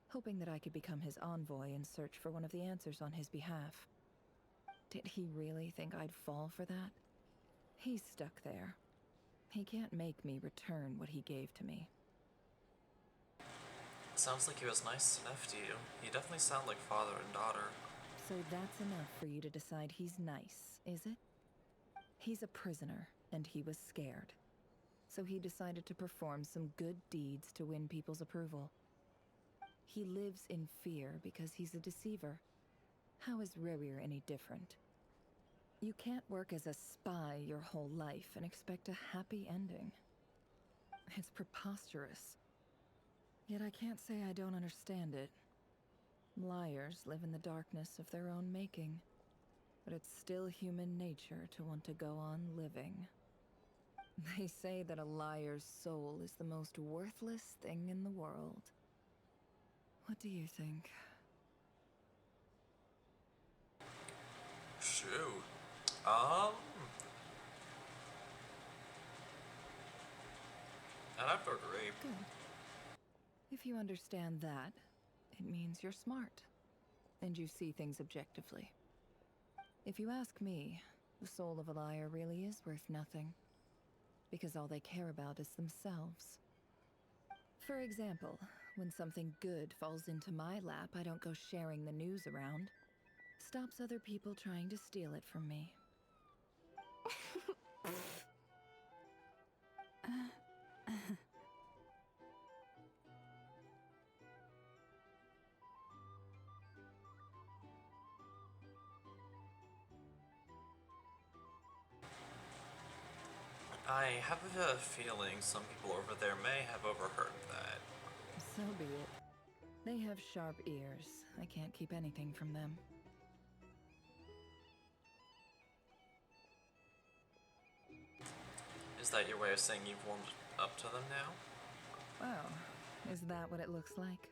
hoping that I could become his envoy and search for one of the answers on his behalf. Did he really think I'd fall for that? He's stuck there. He can't make me return what he gave to me. Sounds like he was nice enough to you. You definitely sound like father and daughter. So that's enough for you to decide he's nice, is it? He's a prisoner, and he was scared. So he decided to perform some good deeds to win people's approval. He lives in fear because he's a deceiver. How is Rerir any different? You can't work as a spy your whole life and expect a happy ending. It's preposterous. Yet I can't say I don't understand it. Liars live in the darkness of their own making, but it's still human nature to want to go on living. They say that a liar's soul is the most worthless thing in the world. What do you think? Shoot. I'd have to agree. Good. If you understand that, it means you're smart, and you see things objectively. If you ask me, the soul of a liar really is worth nothing, because all they care about is themselves. For example, when something good falls into my lap, I don't go sharing the news around. Stops other people trying to steal it from me. I have a feeling some people over there may have overheard that. So be it. They have sharp ears. I can't keep anything from them. Is that your way of saying you've warmed up to them now? Wow, is that what it looks like?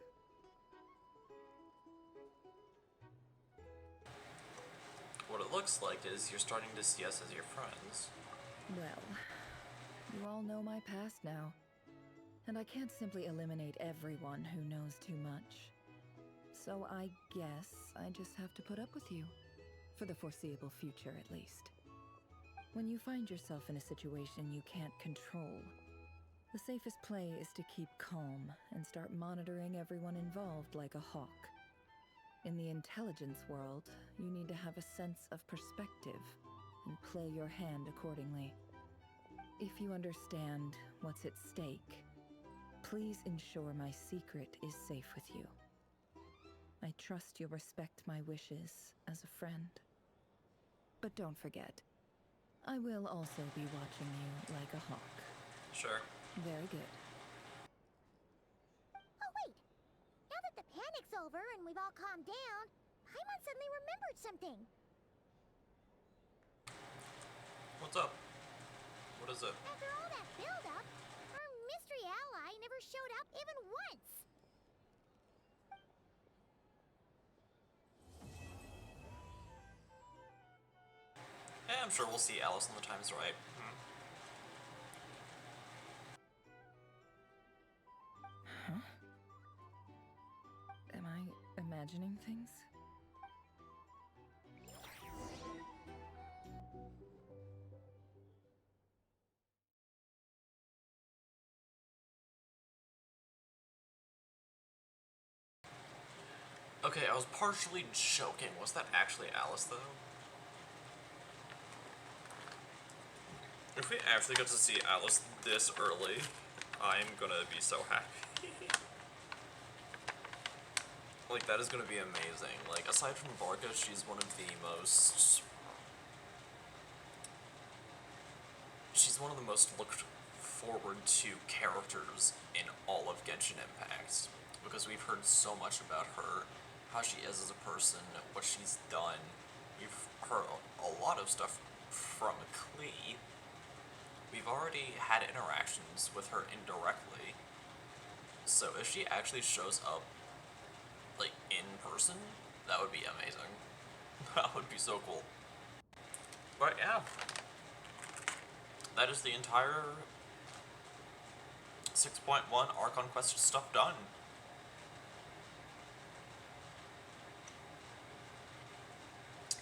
What it looks like is you're starting to see us as your friends. Well, you all know my past now. And I can't simply eliminate everyone who knows too much. So I guess I just have to put up with you. For the foreseeable future, at least. When you find yourself in a situation you can't control, the safest play is to keep calm and start monitoring everyone involved like a hawk. In the intelligence world, you need to have a sense of perspective and play your hand accordingly. If you understand what's at stake, please ensure my secret is safe with you. I trust you'll respect my wishes as a friend. But don't forget, I will also be watching you like a hawk. Sure. Very good. Oh, wait! Now that the panic's over and we've all calmed down, Paimon suddenly remembered something. What's up? What is it? After all that build-up, our mystery ally never showed up even once. Yeah, I'm sure we'll see Alice when the time's right. Huh? Am I imagining things? Okay, I was partially joking. Was that actually Alice, though? If we actually get to see Alice this early, I'm gonna be so happy. Like, that is gonna be amazing. Like, aside from Varga, she's one of the most... She's one of the most looked forward to characters in all of Genshin Impact. Because we've heard so much about her, how she is as a person, what she's done. We've heard a lot of stuff from Klee. We've already had interactions with her indirectly. So if she actually shows up, like, in person, that would be amazing. That would be so cool. But yeah. That is the entire 6.1 Archon Quest stuff done.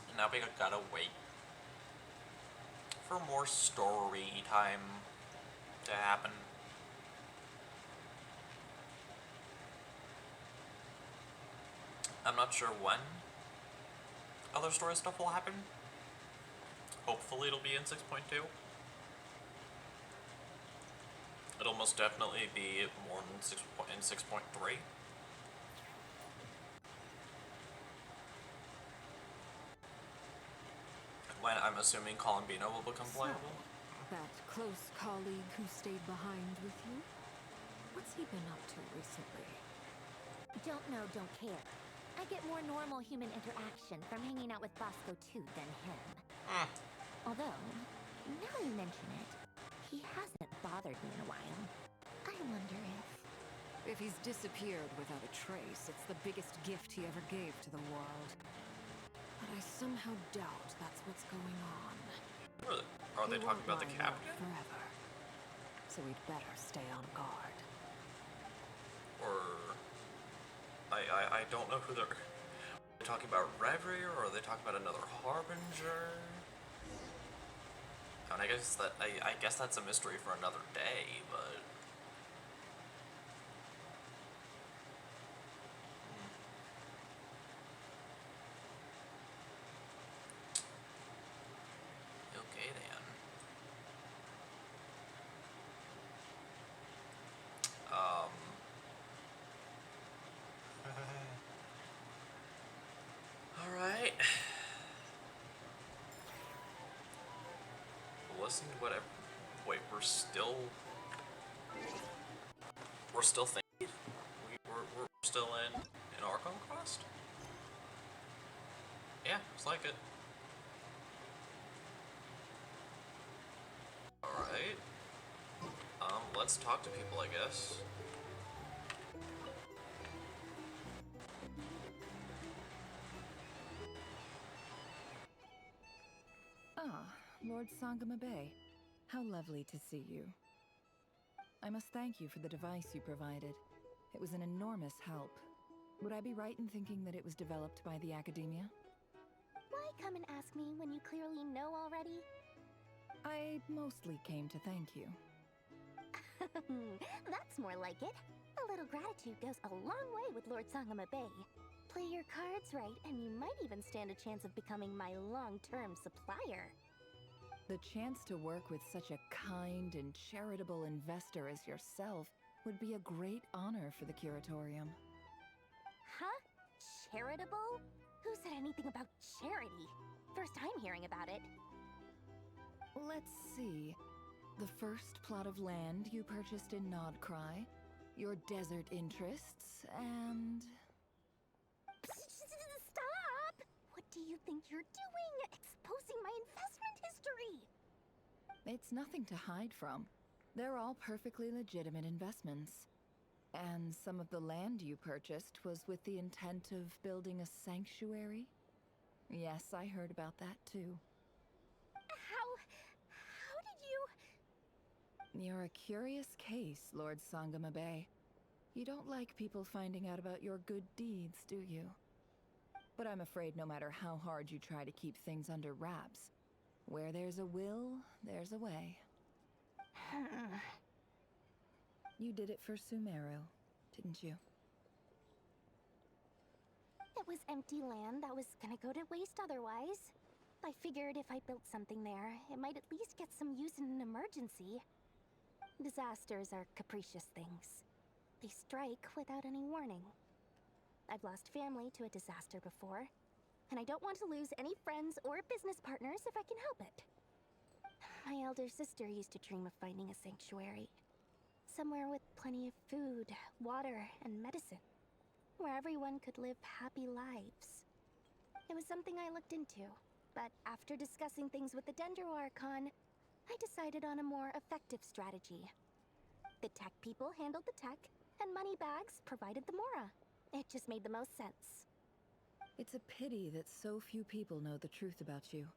And now we gotta wait for more story time to happen. I'm not sure when other story stuff will happen. Hopefully it'll be in 6.2. It'll most definitely be more than 6.3. When I'm assuming Colombino will become playable. That close colleague who stayed behind with you? What's he been up to recently? Don't know, don't care. I get more normal human interaction from hanging out with Bosco too than him. Although, now you mention it, he hasn't bothered me in a while. I wonder if... If he's disappeared without a trace, it's the biggest gift he ever gave to the world. But I somehow doubt that's what's going on. Are they talking about the captain? Forever. So we'd better stay on guard. Or... I don't know who they're... Are they talking about Reverie, or are they talking about another Harbinger? And I guess that... I guess that's a mystery for another day, but... Okay, then. Alright. Listen to whatever. Wait, we're still thinking? We're still still in an Archon quest? Yeah, looks like it. Alright. Let's talk to people, I guess. Ah, Lord Sangama Bay. How lovely to see you. I must thank you for the device you provided. It was an enormous help. Would I be right in thinking that it was developed by the Academia? Why come and ask me when you clearly know already? I mostly came to thank you. That's more like it. A little gratitude goes a long way with Lord Sangama Bay. Play your cards right, and you might even stand a chance of becoming my long-term supplier. The chance to work with such a kind and charitable investor as yourself would be a great honor for the Curatorium. Huh? Charitable? Who said anything about charity? First time hearing about it. Let's see. The first plot of land you purchased in Nodcry, your desert interests, and... Stop! What do you think you're doing? Exposing my investment history! It's nothing to hide from. They're all perfectly legitimate investments. And some of the land you purchased was with the intent of building a sanctuary? Yes, I heard about that too. How did you... You're a curious case, Lord Sangama Bay. You don't like people finding out about your good deeds, do you? But I'm afraid no matter how hard you try to keep things under wraps, where there's a will, there's a way. You did it for Sumeru, didn't you? It was empty land that was gonna go to waste otherwise. I figured if I built something there, it might at least get some use in an emergency. Disasters are capricious things. They strike without any warning. I've lost family to a disaster before, and I don't want to lose any friends or business partners if I can help it. My elder sister used to dream of finding a sanctuary. Somewhere with plenty of food, water, and medicine. Where everyone could live happy lives. It was something I looked into, but after discussing things with the Dendro Archon, I decided on a more effective strategy. The tech people handled the tech, and Moneybags provided the Mora. It just made the most sense. It's a pity that so few people know the truth about you.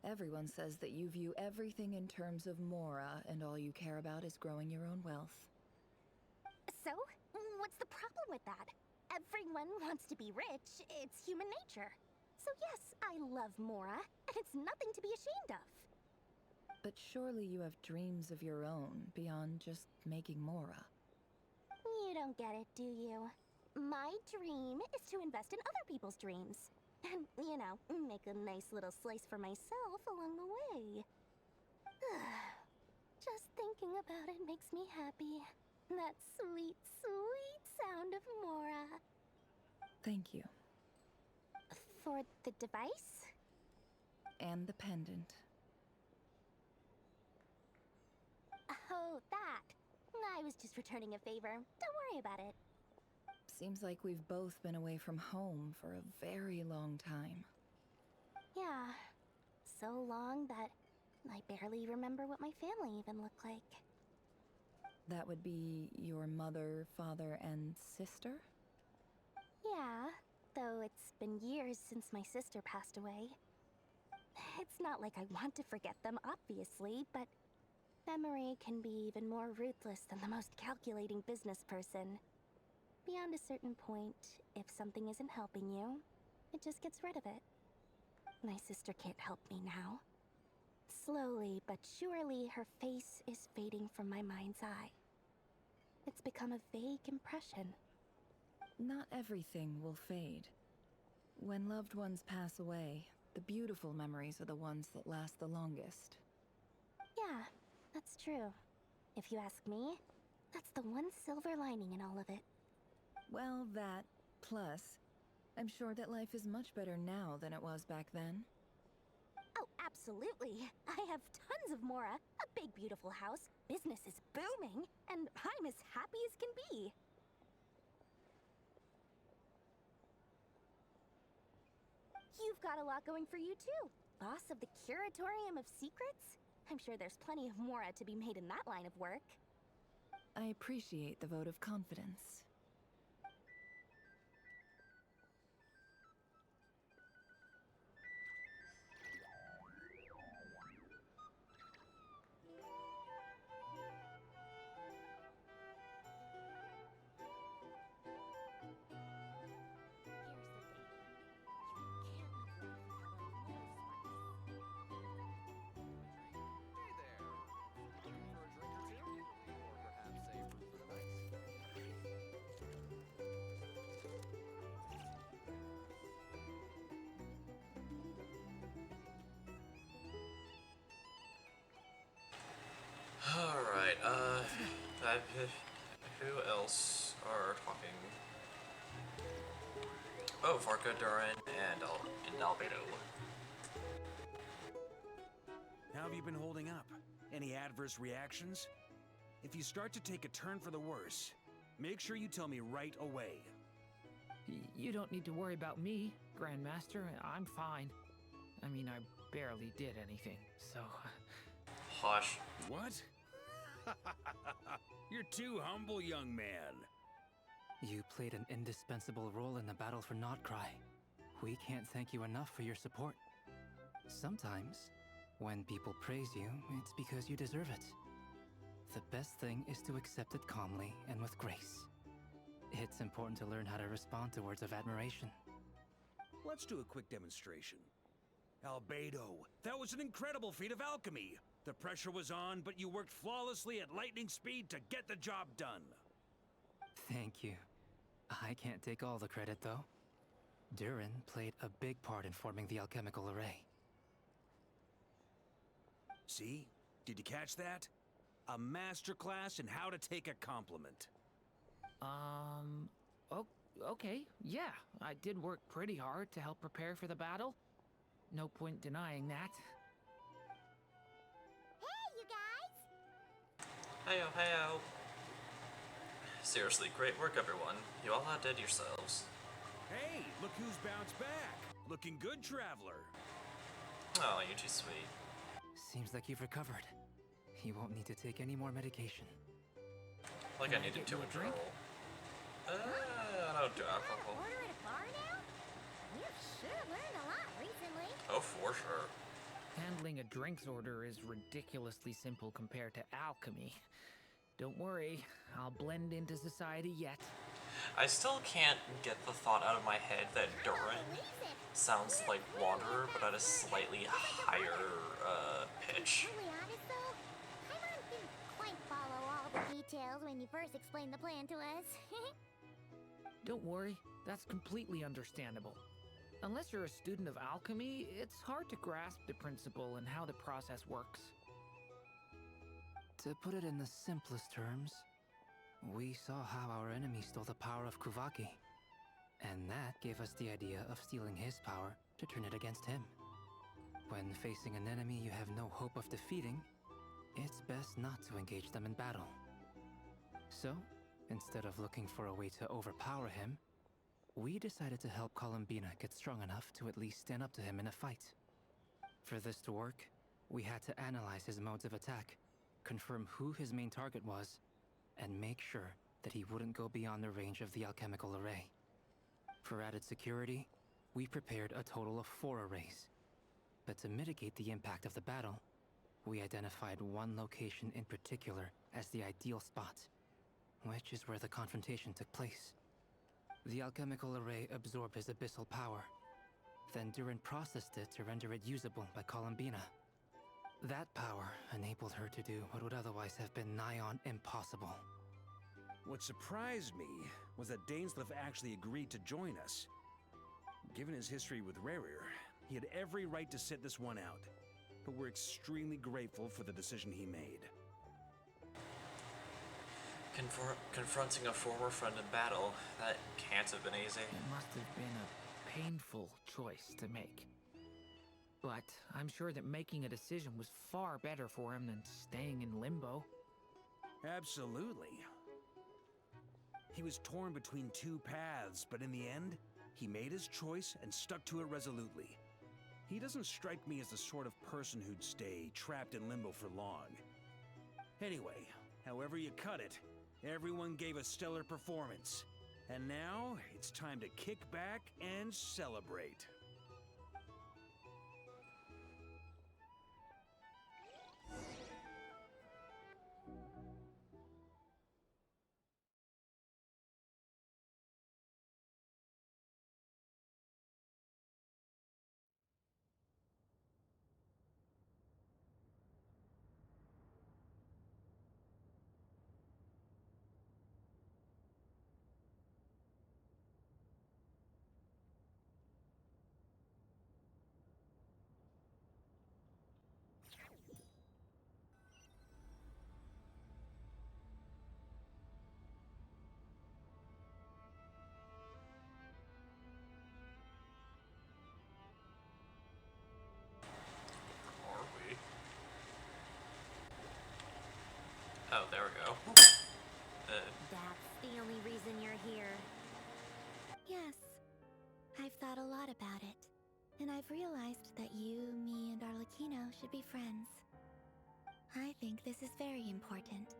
Everyone says that you view everything in terms of Mora, and all you care about is growing your own wealth. So, what's the problem with that? Everyone wants to be rich. It's human nature. So yes, I love Mora, and it's nothing to be ashamed of. But surely you have dreams of your own beyond just making Mora. You don't get it, do you? My dream is to invest in other people's dreams. And, you know, make a nice little slice for myself along the way. Just thinking about it makes me happy. That sweet, sweet sound of Mora. Thank you. For the device? And the pendant. Oh, that. I was just returning a favor. Don't worry about it. Seems like we've both been away from home for a very long time. Yeah. So long that I barely remember what my family even looked like. That would be your mother, father, and sister? Yeah, though it's been years since my sister passed away. It's not like I want to forget them, obviously, but memory can be even more ruthless than the most calculating business person. Beyond a certain point, if something isn't helping you, it just gets rid of it. My sister can't help me now. Slowly but surely, her face is fading from my mind's eye. It's become a vague impression. Not everything will fade. When loved ones pass away, the beautiful memories are the ones that last the longest. Yeah, that's true. If you ask me, that's the one silver lining in all of it. Well, that, plus, I'm sure that life is much better now than it was back then. Oh, absolutely. I have tons of Mora, a big beautiful house, business is booming, and I'm as happy as can be. You've got a lot going for you too. Boss of the Curatorium of Secrets? I'm sure there's plenty of mora to be made in that line of work. I appreciate the vote of confidence. Alright, who else are talking? Oh, Varka, Durin, and Albedo. How have you been holding up? Any adverse reactions? If you start to take a turn for the worse, make sure you tell me right away. You don't need to worry about me, Grandmaster. I'm fine. I mean, I barely did anything, so... Hush. What? You're too humble, young man. You played an indispensable role in the battle for Nodcry. We can't thank you enough for your support. Sometimes, when people praise you, it's because you deserve it. The best thing is to accept it calmly and with grace. It's important to learn how to respond to words of admiration. Let's do a quick demonstration. Albedo, that was an incredible feat of alchemy. The pressure was on, but you worked flawlessly at lightning speed to get the job done. Thank you. I can't take all the credit, though. Durin played a big part in forming the alchemical array. See? Did you catch that? A masterclass in how to take a compliment. Okay, yeah. I did work pretty hard to help prepare for the battle. No point denying that. Hey, you guys! Heyo, heyo. Seriously, great work, everyone. You all outdid yourselves. Hey, look who's bounced back. Looking good, traveler. Oh, you're too sweet. Seems like you've recovered. You won't need to take any more medication. Like I needed to in drink. I don't do alcohol. Order at a bar now? You've sure learned a lot recently. Oh, for sure. Handling a drinks order is ridiculously simple compared to alchemy. Don't worry, I'll blend into society yet. I still can't get the thought out of my head that Durin sounds like Wanderer, but at a slightly higher pitch. To be honest though, Paimon didn't quite follow all the details when you first explained the plan to us. Don't worry, that's completely understandable. Unless you're a student of alchemy, it's hard to grasp the principle and how the process works. To put it in the simplest terms, we saw how our enemy stole the power of Kuvaki. And that gave us the idea of stealing his power to turn it against him. When facing an enemy you have no hope of defeating, it's best not to engage them in battle. So, instead of looking for a way to overpower him, we decided to help Columbina get strong enough to at least stand up to him in a fight. For this to work, we had to analyze his modes of attack, confirm who his main target was, and make sure that he wouldn't go beyond the range of the alchemical array. For added security, we prepared a total of 4 arrays. But to mitigate the impact of the battle, we identified one location in particular as the ideal spot, which is where the confrontation took place. The alchemical array absorbed his abyssal power. Then Durin processed it to render it usable by Columbina. That power enabled her to do what would otherwise have been nigh on impossible. What surprised me was that Dainsleif actually agreed to join us. Given his history with Rerir, he had every right to sit this one out. But we're extremely grateful for the decision he made. Confronting a former friend in battle, that can't have been easy. It must have been a painful choice to make. But I'm sure that making a decision was far better for him than staying in limbo. Absolutely. He was torn between 2 paths, but in the end, he made his choice and stuck to it resolutely. He doesn't strike me as the sort of person who'd stay trapped in limbo for long. Anyway, however you cut it, everyone gave a stellar performance. And now, it's time to kick back and celebrate. Are we? Oh, there we go. That's the only reason you're here. Yes. I've thought a lot about it. And I've realized that you, me, and Arlecchino should be friends. I think this is very important.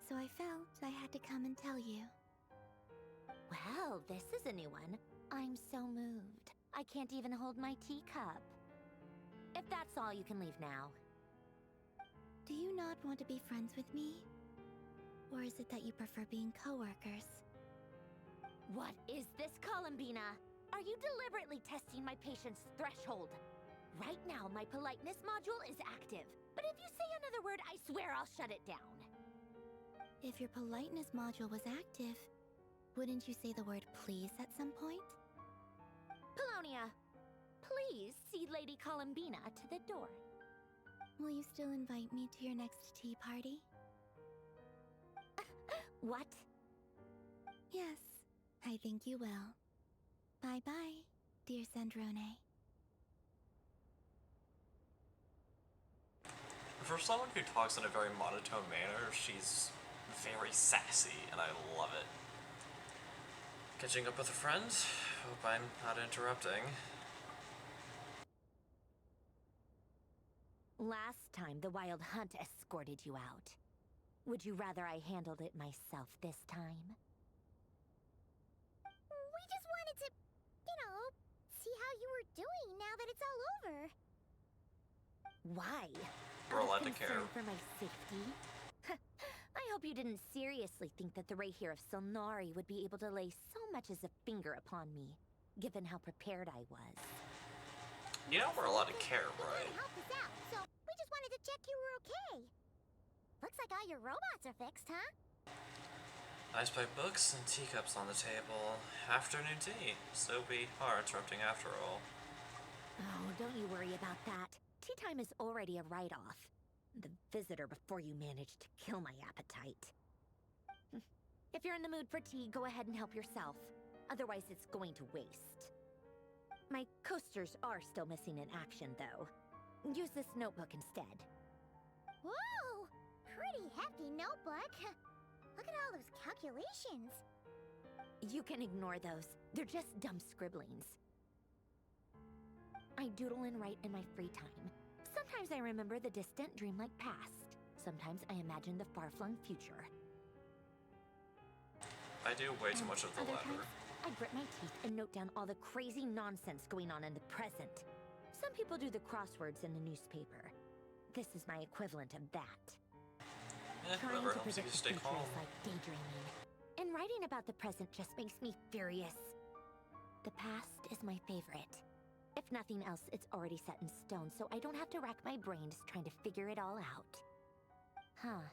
So I felt I had to come and tell you. Well, this is a new one. I'm so moved. I can't even hold my teacup. If that's all, you can leave now. Do you not want to be friends with me? Or is it that you prefer being co-workers? What is this, Columbina? Are you deliberately testing my patience threshold? Right now, my politeness module is active. But if you say another word, I swear I'll shut it down. If your politeness module was active, wouldn't you say the word please at some point? Polonia, please see Lady Columbina to the door. Will you still invite me to your next tea party? What? Yes, I think you will. Bye-bye, dear Sandrone. For someone who talks in a very monotone manner, she's very sassy, and I love it. Catching up with a friend? Hope I'm not interrupting. Last time, the Wild Hunt escorted you out. Would you rather I handled it myself this time? We just wanted to, see how you were doing now that it's all over. Why? We're Out of allowed to care. concern for my safety? I hope you didn't seriously think that the Rahier of Solnari would be able to lay so much as a finger upon me, given how prepared I was. You know we're allowed to care, You right? helped us out, so we just wanted to check you were okay. Looks like all your robots are fixed, huh? Nice by books and teacups on the table. Afternoon tea. So be hard interrupting after all. Oh, don't you worry about that. Tea time is already a write-off. The visitor before you managed to kill my appetite. If you're in the mood for tea, go ahead and help yourself. Otherwise, it's going to waste. My coasters are still missing in action, though. Use this notebook instead. Whoa! Pretty hefty notebook. Look at all those calculations. You can ignore those. They're just dumb scribblings. I doodle and write in my free time. Sometimes I remember the distant dreamlike past. Sometimes I imagine the far-flung future. I do way too much of the Other latter. times, I grit my teeth and note down all the crazy nonsense going on in the present. Some people do the crosswords in the newspaper. This is my equivalent of that. Trying Whatever to helps you predict the stay future calm. is like daydreaming. And writing about the present just makes me furious. The past is my favorite. If nothing else, it's already set in stone, so I don't have to rack my brains trying to figure it all out. Huh.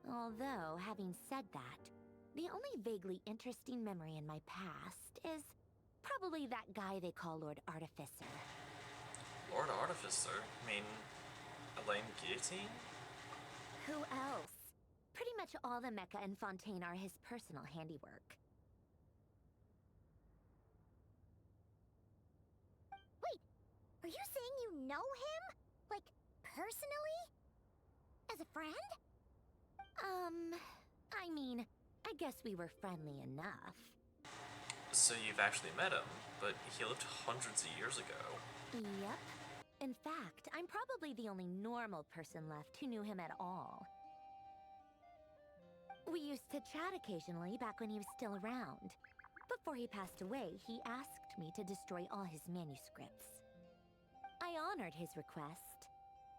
Although, having said that, the only vaguely interesting memory in my past is probably that guy they call Lord Artificer. Lord Artificer? Mean Elaine Guillotine? Who else? Pretty much all the Mecha and Fontaine are his personal handiwork. Wait, are you saying you know him? Like, personally? As a friend? I mean, I guess we were friendly enough. So you've actually met him, but he lived hundreds of years ago. Yep. In fact, I'm probably the only normal person left who knew him at all. We used to chat occasionally back when he was still around. Before he passed away, he asked me to destroy all his manuscripts. I honored his request,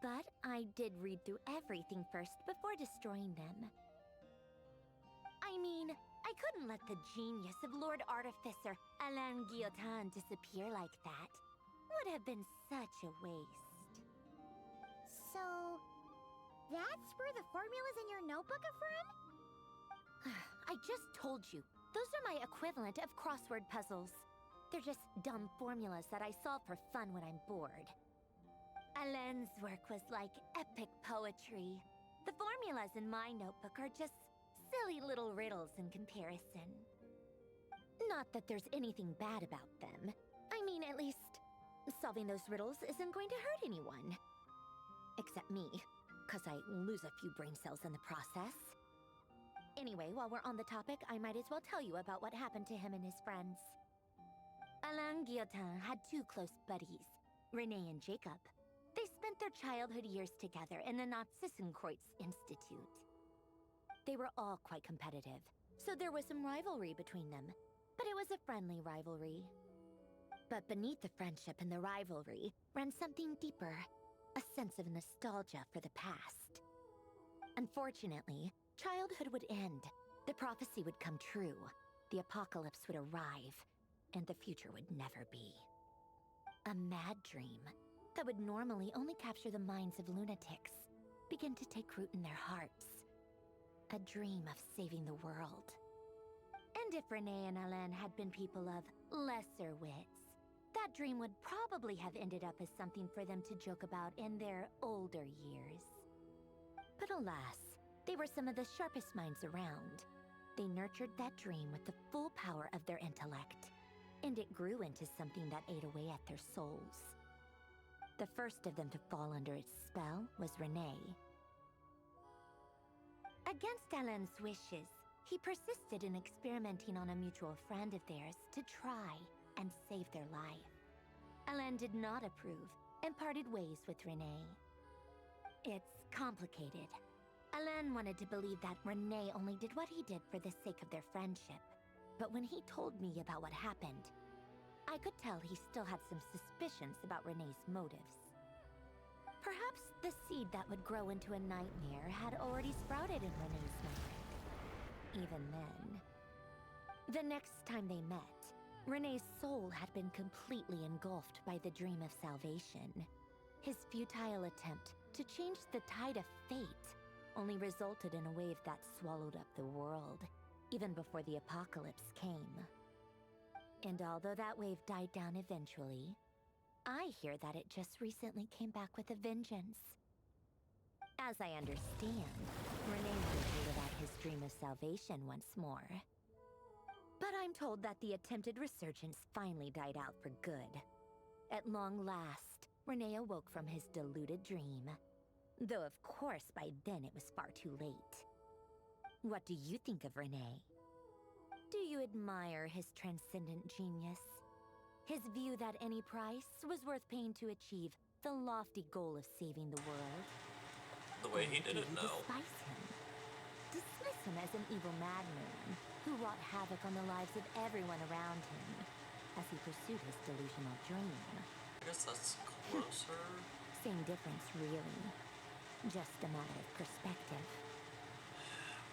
but I did read through everything first before destroying them. I mean, I couldn't let the genius of Lord Artificer Alain Guillotin disappear like that. Would have been such a waste. So, that's where the formulas in your notebook are from? I just told you. Those are my equivalent of crossword puzzles. They're just dumb formulas that I solve for fun when I'm bored. Alain's work was like epic poetry. The formulas in my notebook are just silly little riddles in comparison. Not that there's anything bad about them. I mean, at least, solving those riddles isn't going to hurt anyone. Except me, 'cause I lose a few brain cells in the process. Anyway, while we're on the topic, I might as well tell you about what happened to him and his friends. Alain Guillotin had two close buddies, Renee and Jacob. They spent their childhood years together in the Narzissenkreuz Institute. They were all quite competitive, so there was some rivalry between them, but it was a friendly rivalry. But beneath the friendship and the rivalry ran something deeper, a sense of nostalgia for the past. Unfortunately, childhood would end, the prophecy would come true, the apocalypse would arrive, and the future would never be. A mad dream that would normally only capture the minds of lunatics began to take root in their hearts. A dream of saving the world. And if Renee and Alain had been people of lesser wits, that dream would probably have ended up as something for them to joke about in their older years. But alas, they were some of the sharpest minds around. They nurtured that dream with the full power of their intellect, and it grew into something that ate away at their souls. The first of them to fall under its spell was Renee. Against Alain's wishes, he persisted in experimenting on a mutual friend of theirs to try and save their life. Alain did not approve and parted ways with Renee. It's complicated. Alain wanted to believe that Renee only did what he did for the sake of their friendship. But when he told me about what happened, I could tell he still had some suspicions about Renee's motives. Perhaps the seed that would grow into a nightmare had already sprouted in Renee's mind. Even then. The next time they met, Renee's soul had been completely engulfed by the dream of salvation. His futile attempt to change the tide of fate only resulted in a wave that swallowed up the world, even before the apocalypse came. And although that wave died down eventually, I hear that it just recently came back with a vengeance. As I understand, Renee wanted to live out his dream of salvation once more. But I'm told that the attempted resurgence finally died out for good. At long last, Renee awoke from his deluded dream. Though of course by then it was far too late. What do you think of Renee? Do you admire his transcendent genius? His view that any price was worth paying to achieve the lofty goal of saving the world? The way he did it, no. Despise him. Dismiss him as an evil madman who wrought havoc on the lives of everyone around him as he pursued his delusional dream. I guess that's closer. Same difference, really. Just a matter of perspective.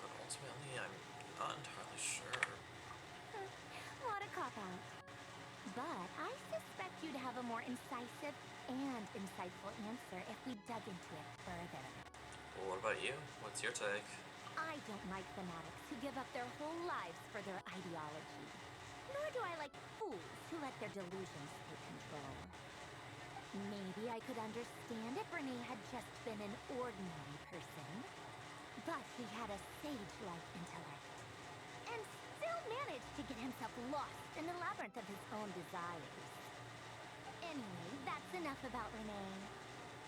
But ultimately, I'm not entirely sure. What a cop-out. But I suspect you'd have a more incisive and insightful answer if we dug into it further. Well, what about you? What's your take? I don't like fanatics who give up their whole lives for their ideology. Nor do I like fools who let their delusions take control. Maybe I could understand if Renee had just been an ordinary person. But he had a sage-like intellect. And still managed to get himself lost in the labyrinth of his own desires. Anyway, that's enough about Renee.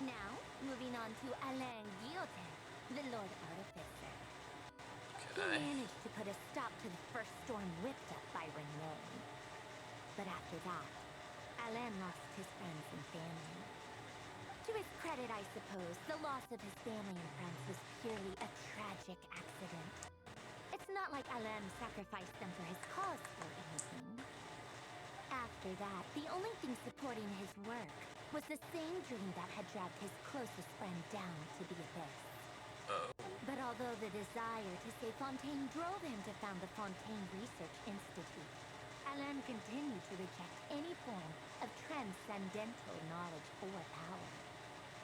Now, moving on to Alain Guillotin, the Lord Artificer. He managed to put a stop to the first storm whipped up by Renee. But after that, Alain lost his friends and family. To his credit, I suppose, the loss of his family and friends was purely a tragic accident. It's not like Alain sacrificed them for his cause or anything. After that, the only thing supporting his work was the same dream that had dragged his closest friend down to the abyss. But although the desire to save Fontaine drove him to found the Fontaine Research Institute, Alain continued to reject any form of transcendental knowledge or power.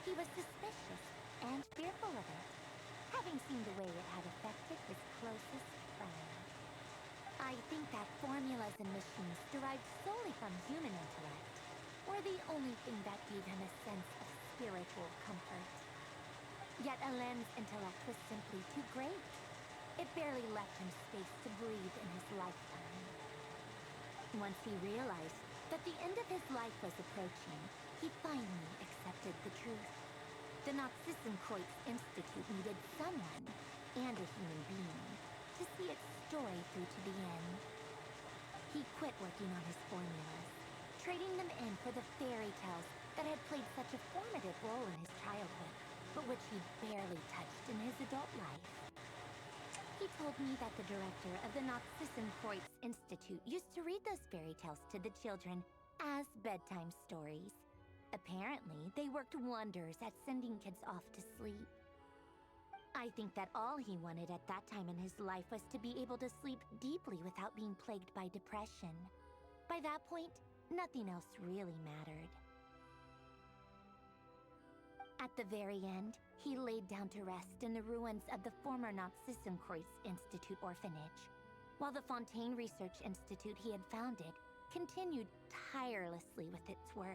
He was suspicious and fearful of it, having seen the way it had affected his closest friend. I think that formulas and machines derived solely from human intellect were the only thing that gave him a sense of spiritual comfort. Yet Alain's intellect was simply too great. It barely left him space to breathe in his lifetime. Once he realized that the end of his life was approaching, he finally accepted the truth. The Nazissenkreuz Institute needed someone, and a human being, to see its story through to the end. He quit working on his formulas, trading them in for the fairy tales that had played such a formative role in his childhood, but which he barely touched in his adult life. He told me that the director of the Nazissenkreuz Institute used to read those fairy tales to the children as bedtime stories. Apparently, they worked wonders at sending kids off to sleep. I think that all he wanted at that time in his life was to be able to sleep deeply without being plagued by depression. By that point, nothing else really mattered. At the very end, he laid down to rest in the ruins of the former Nazissenkreuz Institute orphanage, while the Fontaine Research Institute he had founded continued tirelessly with its work.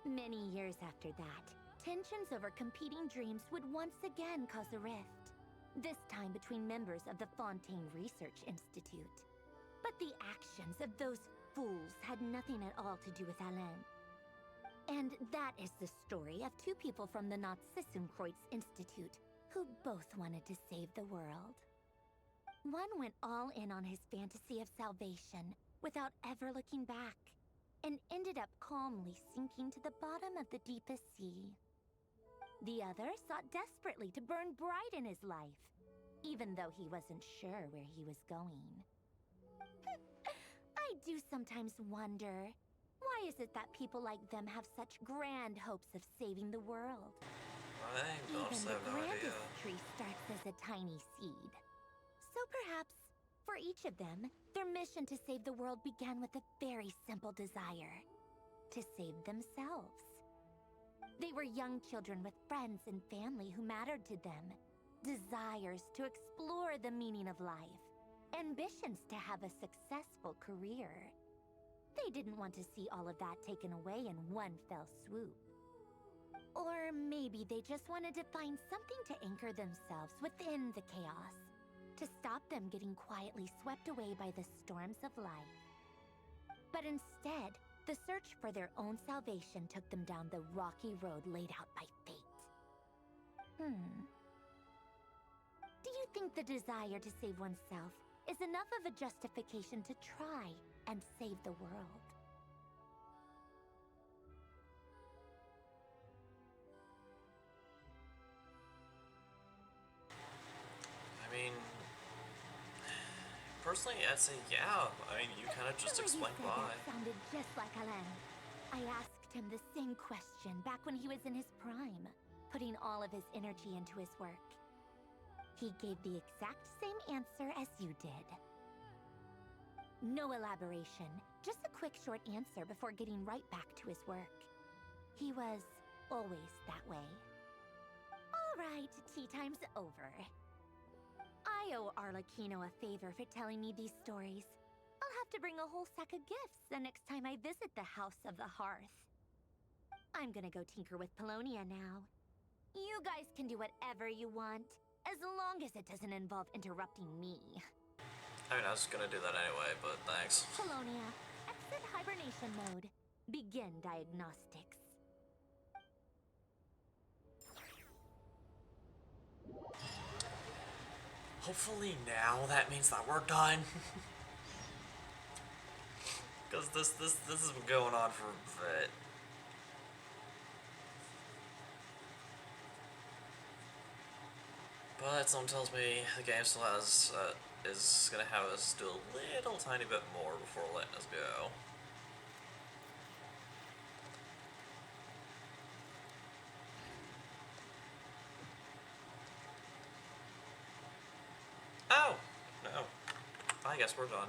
Many years after that, tensions over competing dreams would once again cause a rift, this time between members of the Fontaine Research Institute. But the actions of those fools had nothing at all to do with Alain. And that is the story of two people from the Nazissenkreuz Institute who both wanted to save the world. One went all in on his fantasy of salvation without ever looking back, and ended up calmly sinking to the bottom of the deepest sea. The other sought desperately to burn bright in his life, even though he wasn't sure where he was going. I do sometimes wonder, why is it that people like them have such grand hopes of saving the world? Even the grandest tree starts as a tiny seed. So perhaps, for each of them, their mission to save the world began with a very simple desire: to save themselves. They were young children with friends and family who mattered to them, desires to explore the meaning of life, ambitions to have a successful career. They didn't want to see all of that taken away in one fell swoop. Or maybe they just wanted to find something to anchor themselves within the chaos, to stop them getting quietly swept away by the storms of life. But instead, the search for their own salvation took them down the rocky road laid out by fate. Do you think the desire to save oneself is enough of a justification to try and save the world? I mean, personally, I'd say yeah. I mean, you kind of just explained why. That sounded just like Alain. I asked him the same question back when he was in his prime, putting all of his energy into his work. He gave the exact same answer as you did. No elaboration, just a quick short answer before getting right back to his work. He was always that way. All right, tea time's over. I owe Arlecchino a favor for telling me these stories. I'll have to bring a whole sack of gifts the next time I visit the House of the Hearth. I'm gonna go tinker with Polonia now. You guys can do whatever you want, as long as it doesn't involve interrupting me. I mean, I was gonna do that anyway, but thanks. Polonia, exit hibernation mode. Begin diagnostics. Hopefully now that means that we're done. Because this has been going on for a bit. But someone tells me the game still has is gonna have us do a little tiny bit more before letting us go. Oh no! I guess we're done.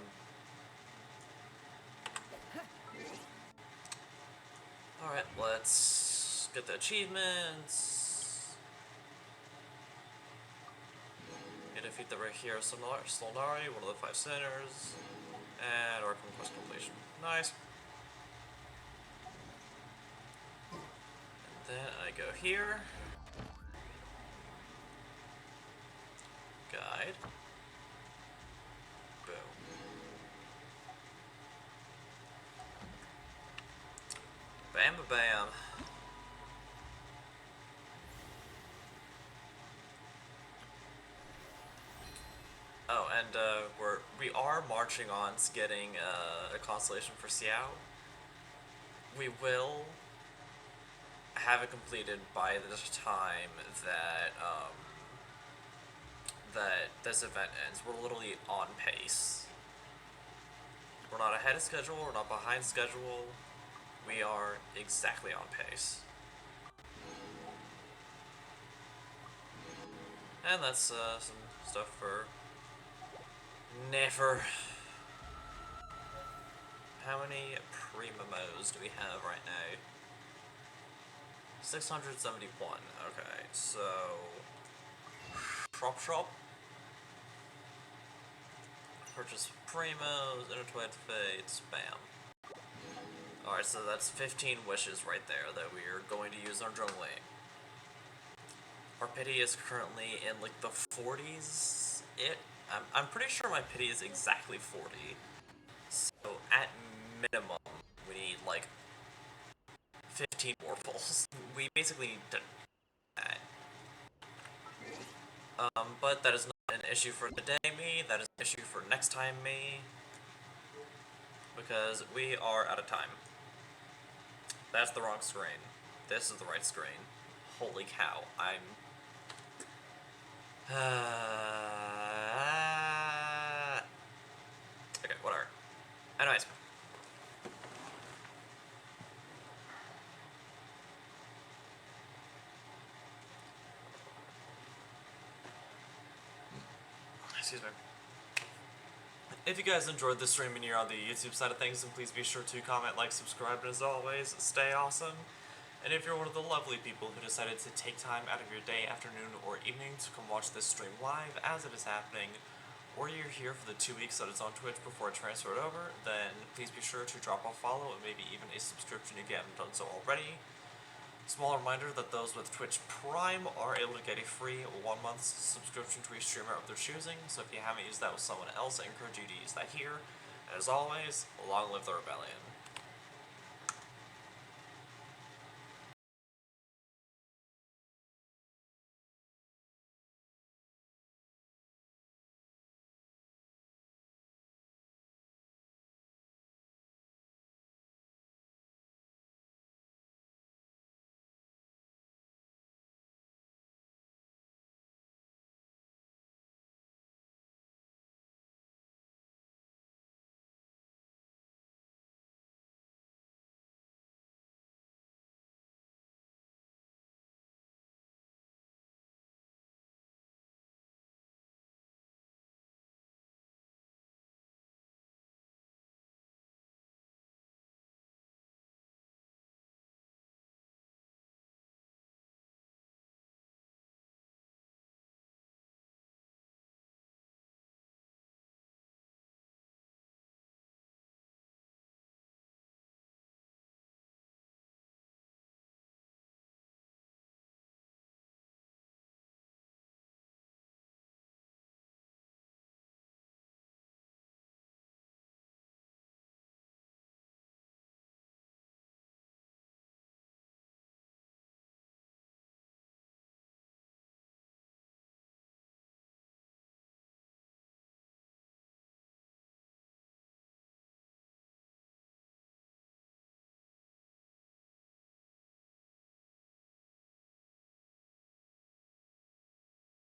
Alright, let's get the achievements. You defeat the Hero Solnari, one of the 5 sinners, and our conquest completion. Nice. And then I go here. Guide. Boom. Bam ba bam. Oh, and we are marching on to getting a constellation for Xiao. We will have it completed by the time that that this event ends. We're literally on pace. We're not ahead of schedule. We're not behind schedule. We are exactly on pace. And that's some stuff for Nefer. How many Primamos do we have right now? 671. Okay, so shop. Purchase Primos, Intertwined Fates, bam. Alright, so that's 15 wishes right there that we are going to use on jungling. Our pity is currently in like the 40s. I'm pretty sure my pity is exactly 40. So at minimum, we need like 15 more pulls. We basically need to do that. But that is not an issue for today me, that is an issue for next time me. Because we are out of time. That's the wrong screen. This is the right screen. Holy cow, okay, whatever. Anyways. Excuse me. If you guys enjoyed this stream and you're on the YouTube side of things, then please be sure to comment, like, subscribe, and as always, stay awesome. And if you're one of the lovely people who decided to take time out of your day, afternoon, or evening to come watch this stream live as it is happening, or you're here for the 2 weeks that it's on Twitch before it transferred over, then please be sure to drop a follow and maybe even a subscription if you haven't done so already. Small reminder that those with Twitch Prime are able to get a free 1-month subscription to a streamer of their choosing, so if you haven't used that with someone else, I encourage you to use that here. And as always, long live the rebellion.